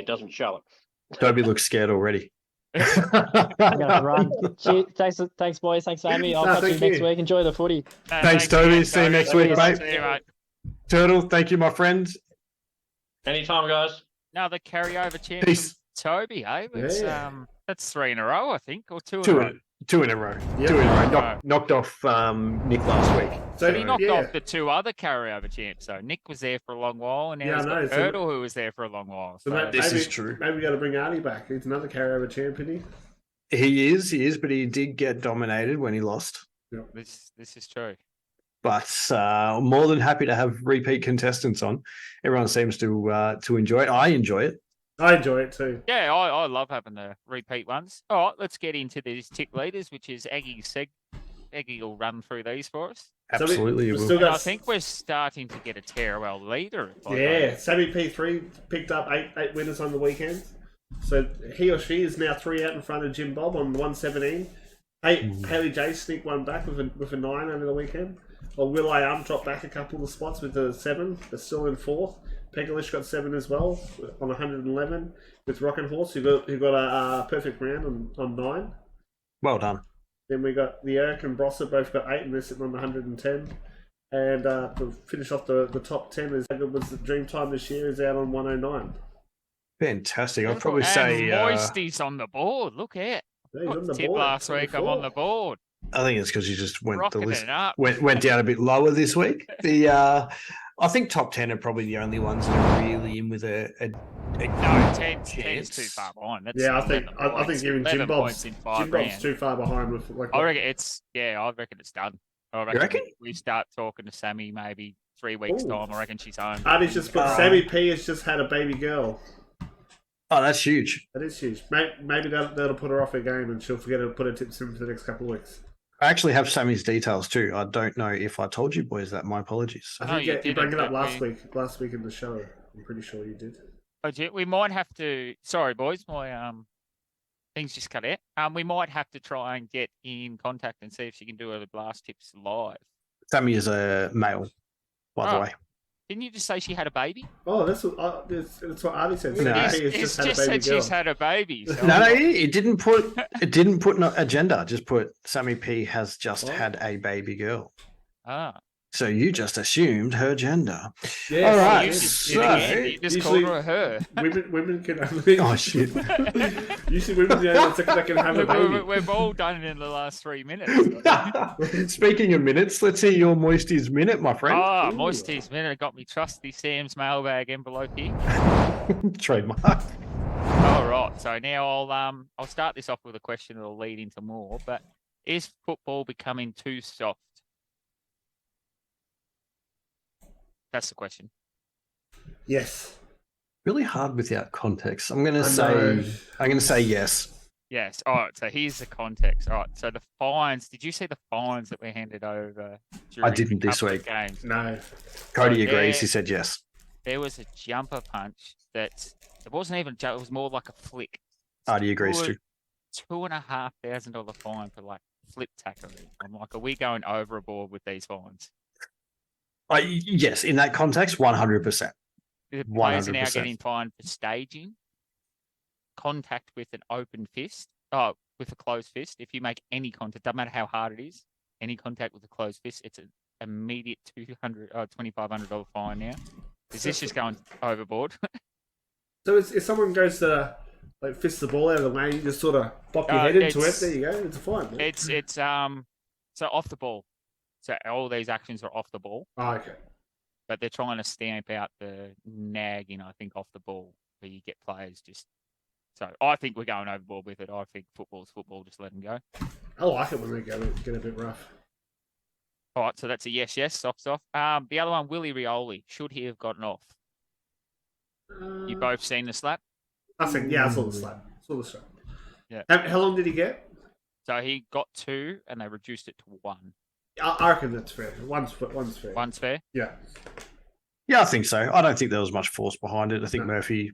doesn't show it. Toby looks scared already. I'm gonna run. Cheers. Thanks, boys. Thanks for having me. I'll No, catch you thank next you. week. Enjoy the footy. Thanks, Toby. again, See you next week, mate. See you, mate. Turtle, thank you, my friend. Anytime, guys. Another carryover chance Peace. from Toby, eh? It's, Yeah. that's 3 in a row, I think, or 2 in a Two row. in, two in a row. Yep. 2 in a row. Right. Knocked off Nick last week. So But he knocked yeah. off the 2 other carryover champs, though. Nick was there for a long while, and now Yeah, he's I got know. So- Hurdle, who was there for a long while. So So This is true. Maybe we got to bring Artie back. He's another carryover champion. He is, but he did get dominated when he lost. this is true. But more than happy to have repeat contestants on. Everyone seems to enjoy it. I enjoy it. I enjoy it too. Yeah, I love having the repeat ones. All right, let's get into these tick leaders, which is Aggie's Aggie will run through these for us. Absolutely, we you will. still And got I think we're starting to get a Tearawell leader. if I Yeah, go. Sammy P3 picked up eight winners on the weekend. So he or she is now 3 out in front of Jim Bob on 117. Haley J sneaked one back with a 9 over the weekend. Well, Will I dropped back a couple of spots with a 7, but still in 4th. Pegalish got 7 as well on 111 with Rockin' Horse, who got a perfect round on 9. Well done. Then we got the Eric and Brosser both got 8 and they're sitting on 110. And to finish off the top 10 is how good was the Dreamtime this year is out on 109. Fantastic. I'd And probably say Moisty's on the board. Look at Yeah, he's on the tip board, last week. I'm on the 24. board. I think it's because you just went the Rocking list it up. went down a bit lower this week. I think top 10 are probably the only ones that are really in with a No, 10's chance. too far behind. That's Yeah, I think 11 I think points. even 11 Jim points Bob's in 5 Jim Bob's rounds. too far behind with like. I reckon it's done. I reckon? we start talking to Sammy maybe 3 weeks Ooh. time. I reckon she's home. Artie's just put Sammy P has just had a baby girl. Oh, that's huge. That is huge. Maybe that'll put her off her game and she'll forget to put her tips in for the next couple of weeks. I actually have Sammy's details too. I don't know if I told you boys that. My apologies. I No, think you you didn't, brought it up but last week in the show. I'm pretty sure you did. Oh, we might have to. Sorry, boys, my things just cut out. We might have to try and get in contact and see if she can do her blast tips live. Sammy is a male, by the Oh. way. Didn't you just say she had a baby? Oh, that's what Artie said. No. Sammy He's, P has he's just had a just baby said girl. she's had a baby. So No, it didn't put no agenda. Just put Sammy P has just Oh. had a baby girl. Ah, So you just assumed her gender. Yeah, All right, you so- just usually- called her a her. Women can only. Oh shit! Usually women that can have a baby. We've all done it in the last 3 minutes. Speaking of minutes, let's hear your Moisty's minute, my friend. Ah, Ooh. Moisty's minute got me trusty Sam's mailbag envelope here. Trademark. All right, so now I'll start this off with a question that'll lead into more. But is football becoming too soft? That's the question. Yes. Really hard without context. I'm gonna I say. know. I'm gonna say yes. Yes. All right. So here's the context. All right. So the fines. Did you see the fines that were handed over? I during didn't the this couple of week. Games? No. Cody So agrees. there- He said yes. There was a jumper punch that it wasn't even. It was more like a flick. Artie agrees too. $2,500 fine for like flip tackling. I'm like, are we going overboard with these fines? Yes, in that context, 100%. The players are now 100%. getting fined for staging, contact with an open fist, with a closed fist. If you make any contact, doesn't matter how hard it is, any contact with a closed fist, it's an immediate $2,500 fine now. Is this just going overboard? So if someone goes to like fist the ball out of the way, you just sort of pop your head into it. it's- There you go. It's fine. Man. it's so off the ball. So all these actions are off the ball, Oh, okay. but they're trying to stamp out the nagging, I think, off the ball, where you get players just. So I think we're going overboard with it. I think football's football. Just let them go. I like it when they get a bit rough. All right, so that's a yes, soft. The other one, Willie Rioli, should he have gotten off? You both seen the slap? I think I saw the slap. Yeah. How long did he get? So he got 2, and they reduced it to 1. I reckon that's fair. One's fair. One's fair. Yeah. Yeah, I think so. I don't think there was much force behind it. I think No. Murphy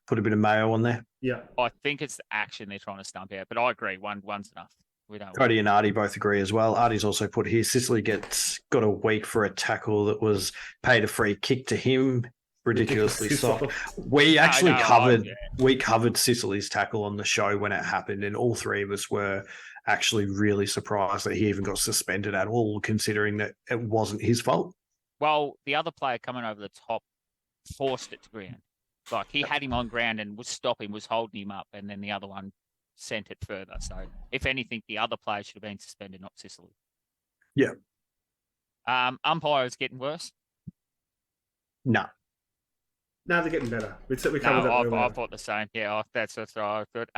put a bit of mayo on there. Yeah. I think it's the action they're trying to stump out, but I agree. One's enough. We don't. Cody and Artie both agree as well. Artie's also put here, Sicily got a week for a tackle that was paid a free kick to him. ridiculously soft. We actually no, covered Sicily's tackle on the show when it happened, and all three of us were actually really surprised that he even got suspended at all, considering that it wasn't his fault. Well, the other player coming over the top forced it to ground. Like he had him on ground and was stopping, was holding him up, and then the other one sent it further. So, if anything, the other player should have been suspended, not Sicily. Yeah. Umpires getting worse. No. No, they're getting better. We covered No, that I earlier. thought the same. Yeah, that's what I thought.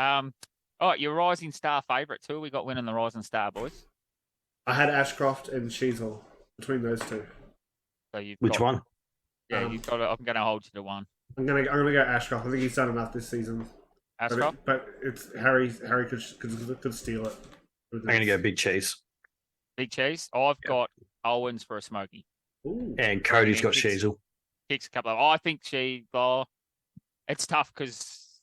All right, your rising star favourites. Who we got winning the rising star, boys? I had Ashcroft and Sheasel between those two. So you've Which one? Yeah, you've got. I'm going to hold you to one. I'm gonna go Ashcroft. I think he's done enough this season. Ashcroft. But it's Harry. Harry could steal it. I'm going to go Big Cheese. Big Cheese. I've got Owens for a smoky. Ooh. And Cody's got Sheasel. Kicks a couple of. I think it's tough because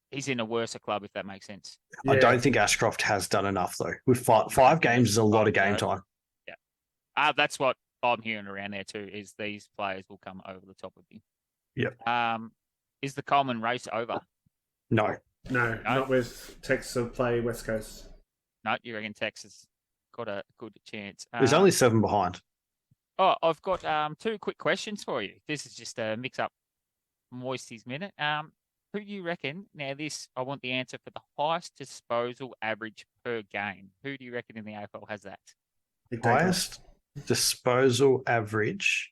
he's in a worse club, if that makes sense. Yeah. I don't think Ashcroft has done enough, though. With five games is a lot of game time. Yeah. That's what I'm hearing around there too, is these players will come over the top of him. Yep. Is the Coleman race over? No. No, not with Texas play West Coast. No, you reckon Texas got a good chance? There's only 7 behind. Oh, I've got 2 quick questions for you. This is just a mix-up Moisty's minute. Who do you reckon? Now, I want the answer for the highest disposal average per game. Who do you reckon in the AFL has that? Highest disposal average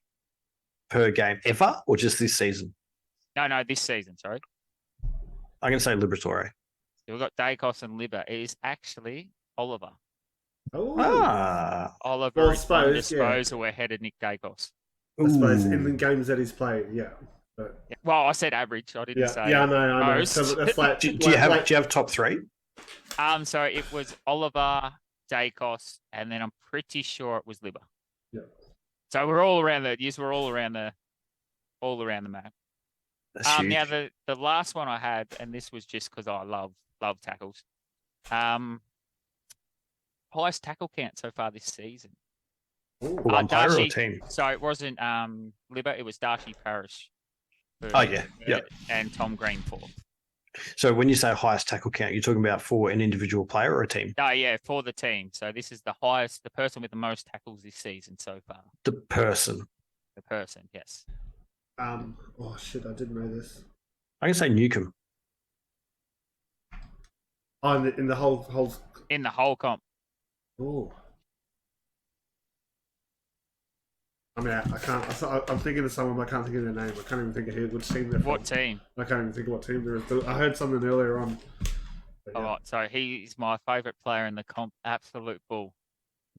per game ever, or just this season? No, this season, sorry. I'm going to say Liberatore. We've got Dacos and Libba. It is actually Oliver. Oh. Oliver is on disposal ahead of Nick Dacos. I suppose in the games that he's played, yeah. But... Well, I said average. I didn't say I know. most. So that's like, do you have top 3? So it was Oliver, Dacos, and then I'm pretty sure it was Libba. Yeah. So we're all around the. Yes, we're all around the map. That's huge. Now the last one I had, and this was just because I love tackles. Highest tackle count so far this season. One player or team? So it wasn't Libba, it was Darcy Parish. And Tom Green for. So when you say highest tackle count, you're talking about for an individual player or a team? Yeah, for the team. So this is the person with the most tackles this season so far. The person, yes. Oh shit! I didn't know this. I can say Newcomb. Oh, in the whole. In the whole comp. Oh. I mean, I can't. I'm thinking of someone, but I can't think of their name. I can't even think of which team they're from. What team? I can't even think of what team they're in. I heard something earlier on. All right, so he's my favourite player in the comp. Absolute bull.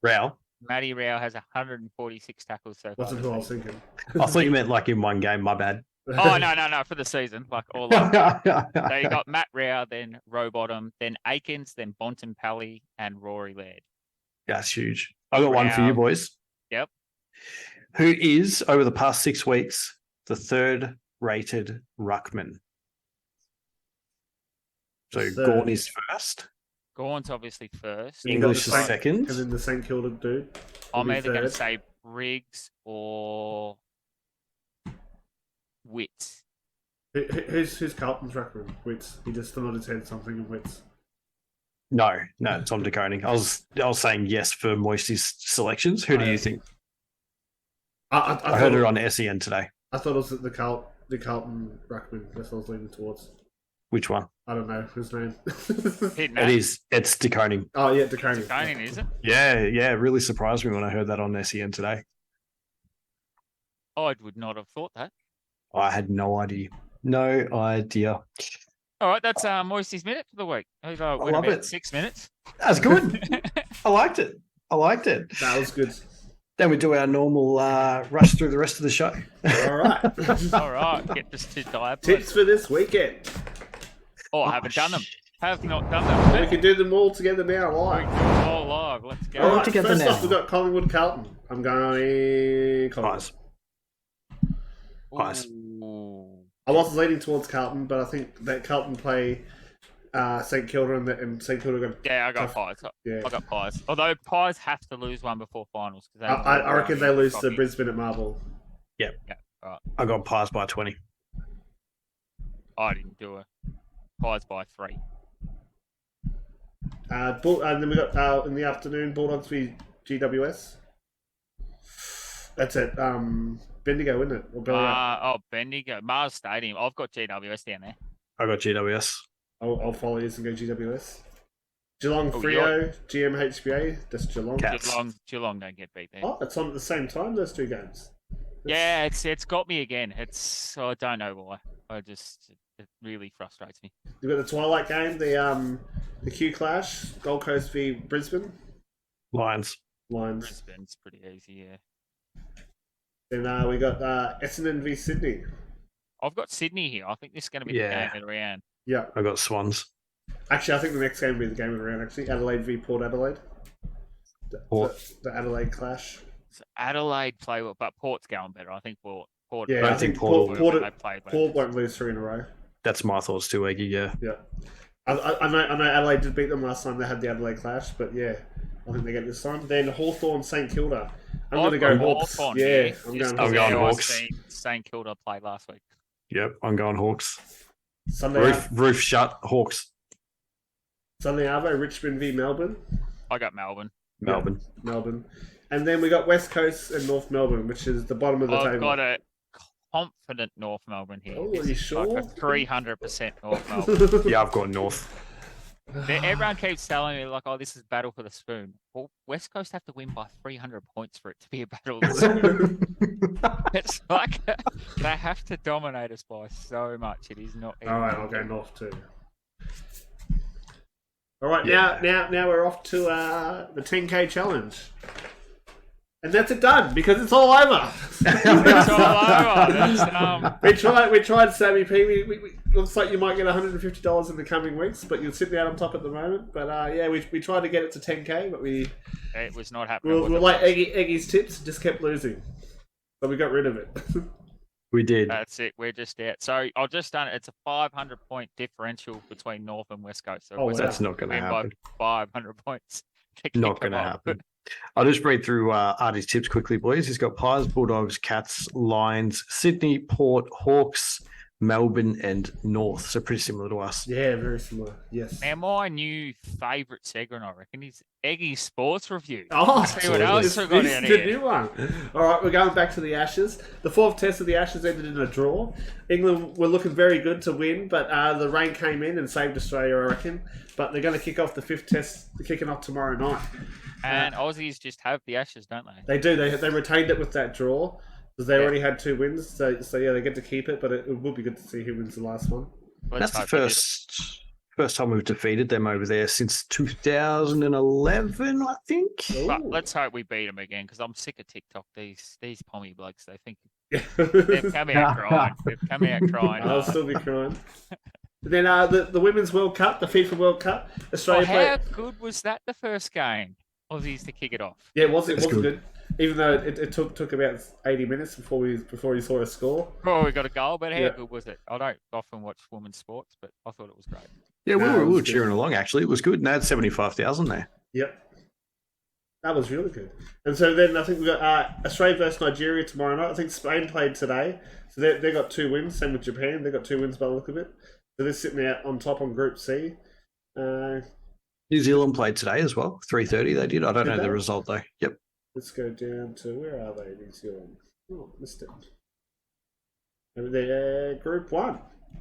Rao. Matty Rao has 146 tackles so far. Wasn't who I was thinking. I thought you meant like in one game. My bad. Oh no, for the season, like all up. So you got Matt Rao, then Rowbottom, then Aikens, then Bontempelli, and Rory Laird. That's huge. I got one for you boys. Yep. Who is, over the past 6 weeks, the 3rd rated ruckman? So Gawn is first. Gawn's obviously first. English is second. And then the St Kilda dude. I'm either going to say Briggs or Witts. Who's Carlton's ruckman? Witts. He just nodded his head something in Witts. No, Tom De Koning. I was saying yes for Moisty's selections. Who do you think? I heard it on SEN today. I thought it was the Carlton ruckman. That's what I was leaning towards. Which one? I don't know his name. It's De Koning. Oh yeah, De Koning. De Koning, is it? Yeah. It really surprised me when I heard that on SEN today. I would not have thought that. I had no idea. No idea. All right, that's Moisty's minute for the week. I love it. 6 minutes. That's good. I liked it. That was good. Then we do our normal rush through the rest of the show. All right. All right. Get this to dive. Tips for this weekend. Oh, I haven't done them. Have not done them. We can do them all together now live. We can do them all live. Let's go. All right, first off, we've got Collingwood Carlton. I'm going Collingwood. Nice. I was leaning towards Carlton, but I think that Carlton play St Kilda and St Kilda got. Yeah, I got Pies. Yeah. I got Pies. Although Pies have to lose one before finals. I reckon they lose to Brisbane at Marvel. Yep. Yeah. All right. I got Pies by 20. I didn't do it. Pies by 3. And then we got in the afternoon Bulldogs v GWS. That's it. Bendigo, isn't it? Or Ballarat? Bendigo. Mars Stadium. I've got GWS down there. I got GWS. I'll follow you and go GWS. Geelong Oh, Freo, GMHBA. That's Geelong. Cats. Geelong don't get beat there. Oh, it's on at the same time. Those two games. Yeah, it's got me again. I don't know why. It really frustrates me. You've got the Twilight game, the Q Clash, Gold Coast v Brisbane. Lions. Brisbane's pretty easy, yeah. Then we got Essendon v Sydney. I've got Sydney here. I think this is going to be the game of the round. Yeah. I got Swans. Actually, I think the next game will be the game of the round, actually. Adelaide v Port Adelaide. The Adelaide clash. So Adelaide play well, but Port's going better. I think Port. Yeah, I think Port won't lose 3 in a row. That's my thoughts too, Eggy, yeah. Yeah. I know Adelaide did beat them last time they had the Adelaide clash, but yeah, I think they get it this time. Then Hawthorn St Kilda. I'm going to go Hawks. Hawthorn, yeah, I'm going Hawks. St Kilda played last week. Yep, I'm going Hawks. Sunday Roof shut, Hawks. Sunday Arvo, Richmond v Melbourne. I got Melbourne. Melbourne. And then we got West Coast and North Melbourne, which is the bottom of the table. I've got a confident North Melbourne here. Oh, are you sure? Like a 300% North Melbourne. Yeah, I've got North. Everyone keeps telling me, like, oh, this is battle for the spoon. Well, West Coast have to win by 300 points for it to be a battle of the spoon. It's like they have to dominate us by so much. It is not. All right, I'll go North too. All right, now we're off to the 10K challenge. And that's it done because it's all over. It's all over. We tried Sammy P. We looks like you might get $150 in the coming weeks, but you're sitting out on top at the moment. But we tried to get it to 10K, but it was not happening. We're like Eggy's tips, just kept losing, but we got rid of it. We did. That's it. We're just out. So I've just done it. It's a 500-point differential between North and West Coast. So That's not going to happen. By 500 points. Not going to happen. I'll just read through Artie's tips quickly, boys. He's got Pies, Bulldogs, Cats, Lions, Sydney, Port, Hawks, Melbourne, and North. So pretty similar to us. Yeah, very similar. Yes. Now, my new favourite segment, I reckon, is Eggy's Sports Review. Oh, see what else we've got this out is the here. new one. All right, we're going back to the Ashes. The 4th test of the Ashes ended in a draw. England were looking very good to win, but the rain came in and saved Australia, I reckon. But they're going to kick off the 5th test, kicking off tomorrow night. And Aussies just have the Ashes, don't they? They do. They retained it with that draw because they already had 2 wins. So yeah, they get to keep it, but it would be good to see who wins the last one. That's the first time we've defeated them over there since 2011, I think. But let's hope we beat them again because I'm sick of TikTok. These pommy blokes, they think they've come out crying. They've come out crying. I'll still be crying. Then the Women's World Cup, the FIFA World Cup, Australia how good was that the first game? Aussies to kick it off. Yeah, it was good. Even though it took about 80 minutes before you saw a score. Oh, we got a goal, but how good was it? I don't often watch women's sports, but I thought it was great. Yeah, we were cheering along, actually. It was good. And they had 75,000 there. Yep. That was really good. And so then I think we got Australia versus Nigeria tomorrow night. I think Spain played today. So they got 2 wins. Same with Japan. They got 2 wins by the look of it. So they're sitting out on top on Group C. New Zealand played today as well. 3:30 they did. I don't know the result though. Yep. Let's go down to where are they? New Zealand. Oh, missed it. They're Group 1.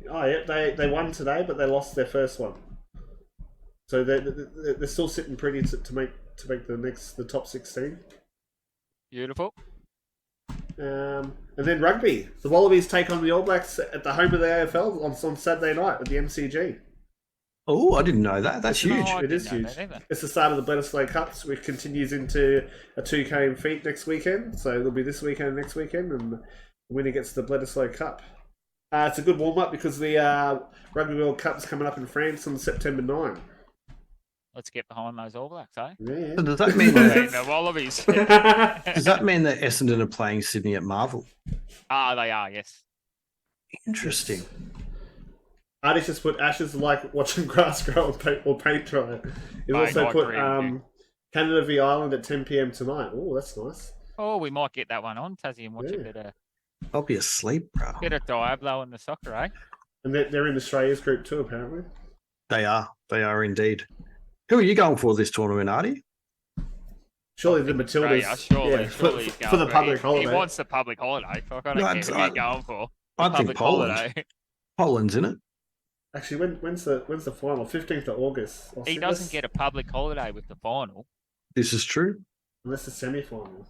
Oh yeah, they won today, but they lost their first one. So they're still sitting pretty to make the top 16. Beautiful. And then rugby. The Wallabies take on the All Blacks at the home of the AFL on Saturday night at the MCG. Oh, I didn't know that. That's huge. It is huge. It's the start of the Bledisloe Cups, which continues into a 2K in feet next weekend. So it'll be this weekend and next weekend, and the winner gets the Bledisloe Cup. It's a good warm-up because the Rugby World Cup's coming up in France on September 9. Let's get behind those All Blacks, eh? Yeah. So does that mean the Wallabies? does that mean that Essendon are playing Sydney at Marvel? They are, yes. Interesting. Artie's just put Ashes like watching grass grow or paint dry. He's also put Canada v Ireland at 10 PM tonight. Oh, that's nice. Oh, we might get that one on, Tassie, and watch a bit of I'll be asleep, bro. Bit of Diablo in the soccer, eh? And they're in Australia's group too, apparently. They are indeed. Who are you going for this tournament, Artie? Surely I the think Matildas. Australia, yeah, surely he's for going the public He holiday. wants the public holiday. I don't No, care I'd- who you're going for. I think Public Poland. holiday. Poland's in it. Actually, when's the final? 15th of August. He doesn't get a public holiday with the final. This is true. Unless the semi-final.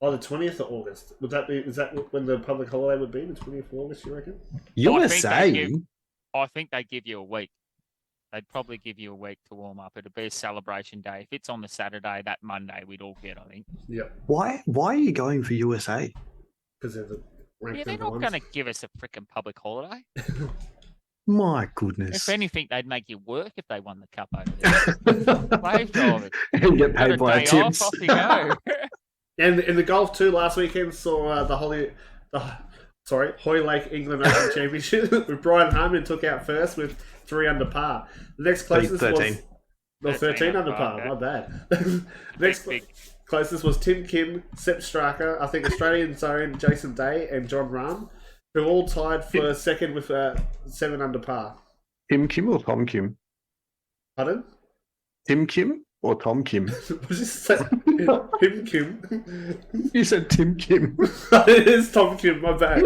Oh, the 20th of August. Would that be? Is that when the public holiday would be? The 20th of August, you reckon? USA. I think they give you a week. They'd probably give you a week to warm up. It'd be a celebration day. If it's on the Saturday, that Monday we'd all get, I think. Yep. Why are you going for USA? Because they're the ranked Yeah, they're number not ones. going to give us a freaking public holiday. My goodness. If anything, they'd make you work if they won the cup over there. Wave drive it. And get Got paid by day tips. off you go. And in the golf too, last weekend saw the Hoylake England Open Championship with Brian Harman took out first with 3 under par. The next closest 13. was 13 under par. okay. Not bad. Next Big. closest was Tim Kim, Sepp Straka, I think Australian zone Jason Day and John Rahm, who all tied for second with 7 under par. Tim Kim or Tom Kim? Pardon? Tim Kim or Tom Kim? What did you say? Tim Kim. You said Tim Kim. It is Tom Kim, my bad.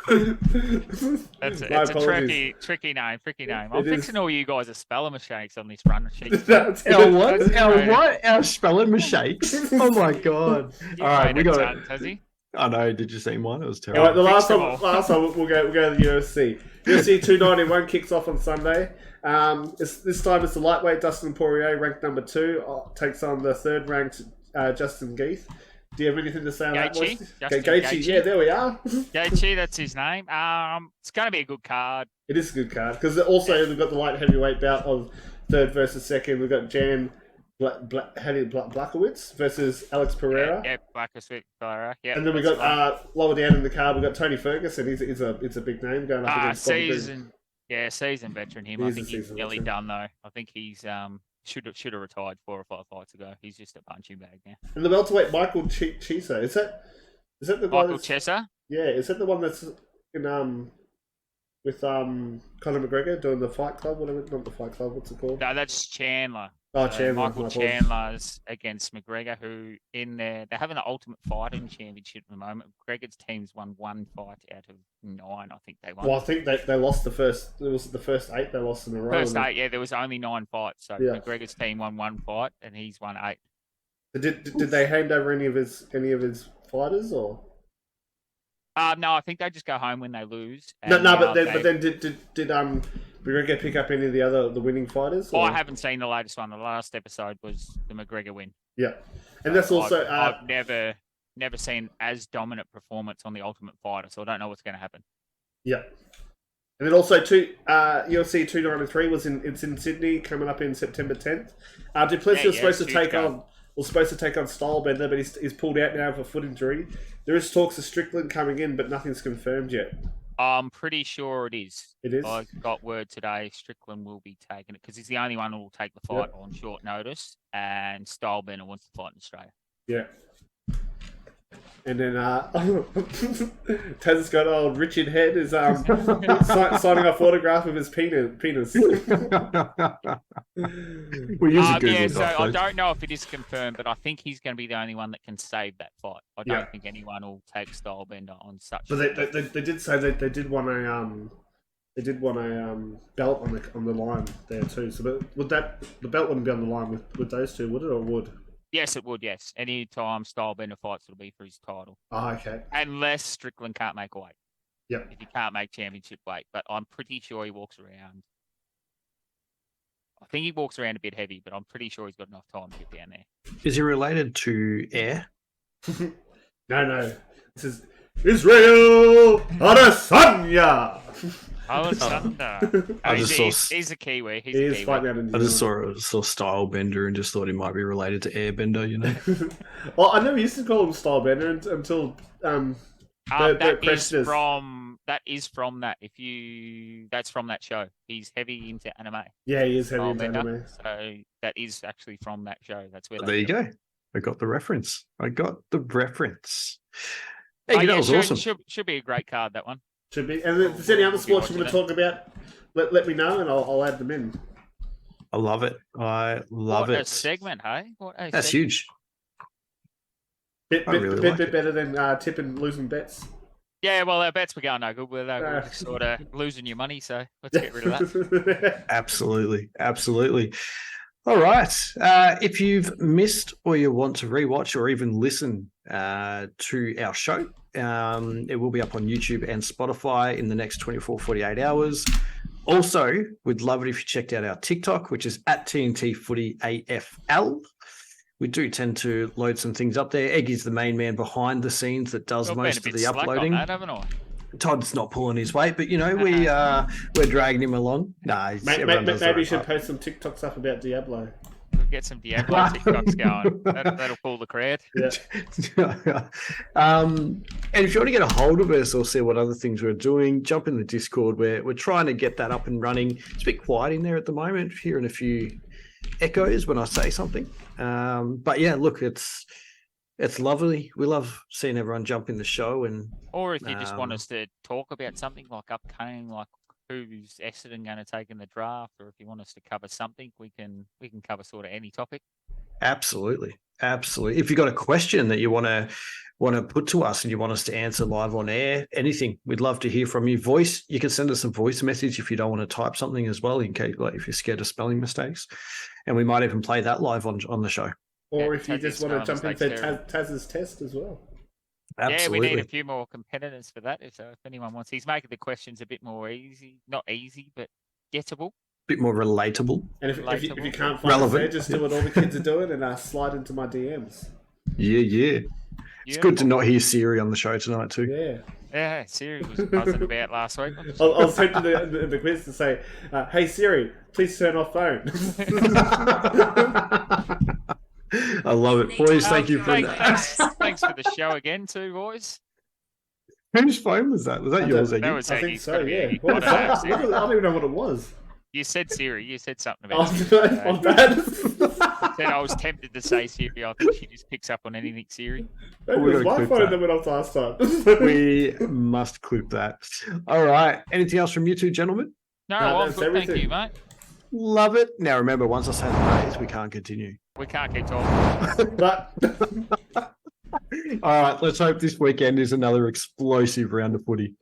It's My a apologies. tricky name. I'm It is. fixing all you guys' spelling mistakes on this run sheet. That's Our what? That's Our right. what? Our spelling mistakes. Oh my god! All right, we got it. Has he? I know. Did you see mine? It was All terrible. right, the last Fix time, them all. we'll go to the UFC. UFC 291 kicks off on Sunday. This time it's the lightweight Dustin Poirier, ranked number 2, takes on the 3rd ranked Justin Gaethje. Do you have anything to say on that? Gaethje? boys? Justin Gaethje. Gaethje. Yeah, there we are. Gaethje, that's his name. It's going to be a good card. It is a good card because also we've got the light heavyweight bout of 3rd versus 2nd. We've got Jan Blachowicz versus Alex Pereira. Yeah, Blachowicz, Pereira. Yeah, And then we that's got right. lower down in the card, we've got Tony Ferguson. It's a big name going up against Bobby Green. seasoned veteran. Him, He I is a think he's seasoned nearly veteran. done though. I think he's should have retired 4 or 5 fights ago. He's just a punching bag now. And the welterweight Michael Chiesa. Is that the guy? Michael That's, Chesser. yeah, is that the one that's in with Conor McGregor doing the Fight Club? Whatever, not the Fight Club. What's it called? No, that's Chandler. Oh, Chandler. Michael my apologies. Chandler's against McGregor, who they're having the Ultimate Fighting Championship at the moment. McGregor's team's won 1 fight out of 9. I think they won. Well, I think they lost the first. It was the first 8 they lost in a row. First 8, yeah, there was only 9 fights. So Yeah. McGregor's team won 1 fight, and he's won 8. Did they hand over any of his fighters or? No, I think they just go home when they lose. No, and, but then did McGregor pick up any of the winning fighters? Oh, Or? I haven't seen the latest one. The last episode was the McGregor win. Yeah, and that's also I've never seen as dominant performance on the Ultimate Fighter, so I don't know what's going to happen. yeah. And then also UFC 293 it's in Sydney coming up in September 10th. Duplessis was supposed to huge take card. on Stylebender, but he's pulled out now for foot injury. There is talks of Strickland coming in, but nothing's confirmed yet. I'm pretty sure it is. It is. I got word today Strickland will be taking it because he's the only one who will take the fight on short notice, and Stylebender wants to fight in Australia. Yeah. And then Taz's got old Richard Head is signing off autograph of his penis. We use a Google Yeah, so Doc, I though. don't know if it is confirmed, but I think he's going to be the only one that can save that fight. I don't Yeah. think anyone will take Stylebender on such. But they did say that they did want a belt on the line there too. So but would the belt wouldn't be on the line with those two, would it, or would? Yes, it would. Yes, any time Stylebender fights, it'll be for his title, Oh, okay. unless Strickland can't make weight. Yep. If he can't make championship weight, but I'm pretty sure he walks around. I think he walks around a bit heavy, but I'm pretty sure he's got enough time to get down there. Is he related to Air? No. This is Israel Adesanya. Alexander. I just He's a Kiwi. He's He a is Kiwi. fighting out in I New just Zealand. saw Stylebender and just thought he might be related to Airbender, you know? Well, I never used to call him Stylebender until That is from that. That's from that show. He's heavy into anime. Yeah, he is heavy into Stylebender. anime. So that is actually from that show. That's where. There you go. I got the reference. Hey, that was awesome. Should be a great card, that one. Should be. And if there's any other sports you want to talk about, let me know and I'll add them in. I love it. I love What it. a segment, hey? That's huge. Bit really like it. better than tipping losing bets. Yeah, well, our bets were going no good. We're just sort of losing your money, so let's get rid of that. Absolutely. All right. If you've missed or you want to rewatch or even listen to our show, it will be up on YouTube and Spotify in the next 24, 48 hours. Also, we'd love it if you checked out our TikTok, which is at TNT Footy AFL. We do tend to load some things up there. Eggy's the main man behind the scenes that does most of the uploading. On that, haven't I? Todd's not pulling his weight, but we're dragging him along. Maybe you should post some TikToks up about Diablo. We'll get some Diablo TikToks going. That'll pull the crowd. Yeah. And if you want to get a hold of us or see what other things we're doing, jump in the Discord. We're trying to get that up and running. It's a bit quiet in there at the moment, hearing a few echoes when I say something. But yeah, look, it's lovely. We love seeing everyone jump in the show, or if you just want us to talk about something like upcoming, like who's Essendon going to take in the draft, or if you want us to cover something, we can cover sort of any topic. Absolutely. If you've got a question that you want to put to us and you want us to answer live on air, anything, we'd love to hear from you. Voice, you can send us a voice message if you don't want to type something as well, in case if you're scared of spelling mistakes, and we might even play that live on the show. Or if you just want to jump into Taz's test as well. Absolutely. Yeah, we need a few more competitors for that. If anyone wants, he's making the questions a bit more easy, not easy, but gettable. Bit more relatable. And if you can't find us there, just do what all the kids are doing and slide into my DMs. Yeah. It's good to not hear Siri on the show tonight too. Yeah, Siri was buzzing about last week. I was tempted the quiz to say, "Hey Siri, please turn off phone." I love it, boys. Thank you for that. Thanks for the show again, too, boys. Whose phone was that? Was that yours, Eggy? That was I Eggy's. think so. Yeah. What was that? I don't even know what it was. You said Siri. You said something about I'm bad. Said I was tempted to say Siri. I think she just picks up on anything Siri. It was my phone that went off last time. We must clip that. All right. Anything else from you two gentlemen? No, I'm good. Everything. Thank you, mate. Love it. Now remember, once I say the phrase, we can't continue. We can't keep talking. But all right, let's hope this weekend is another explosive round of footy.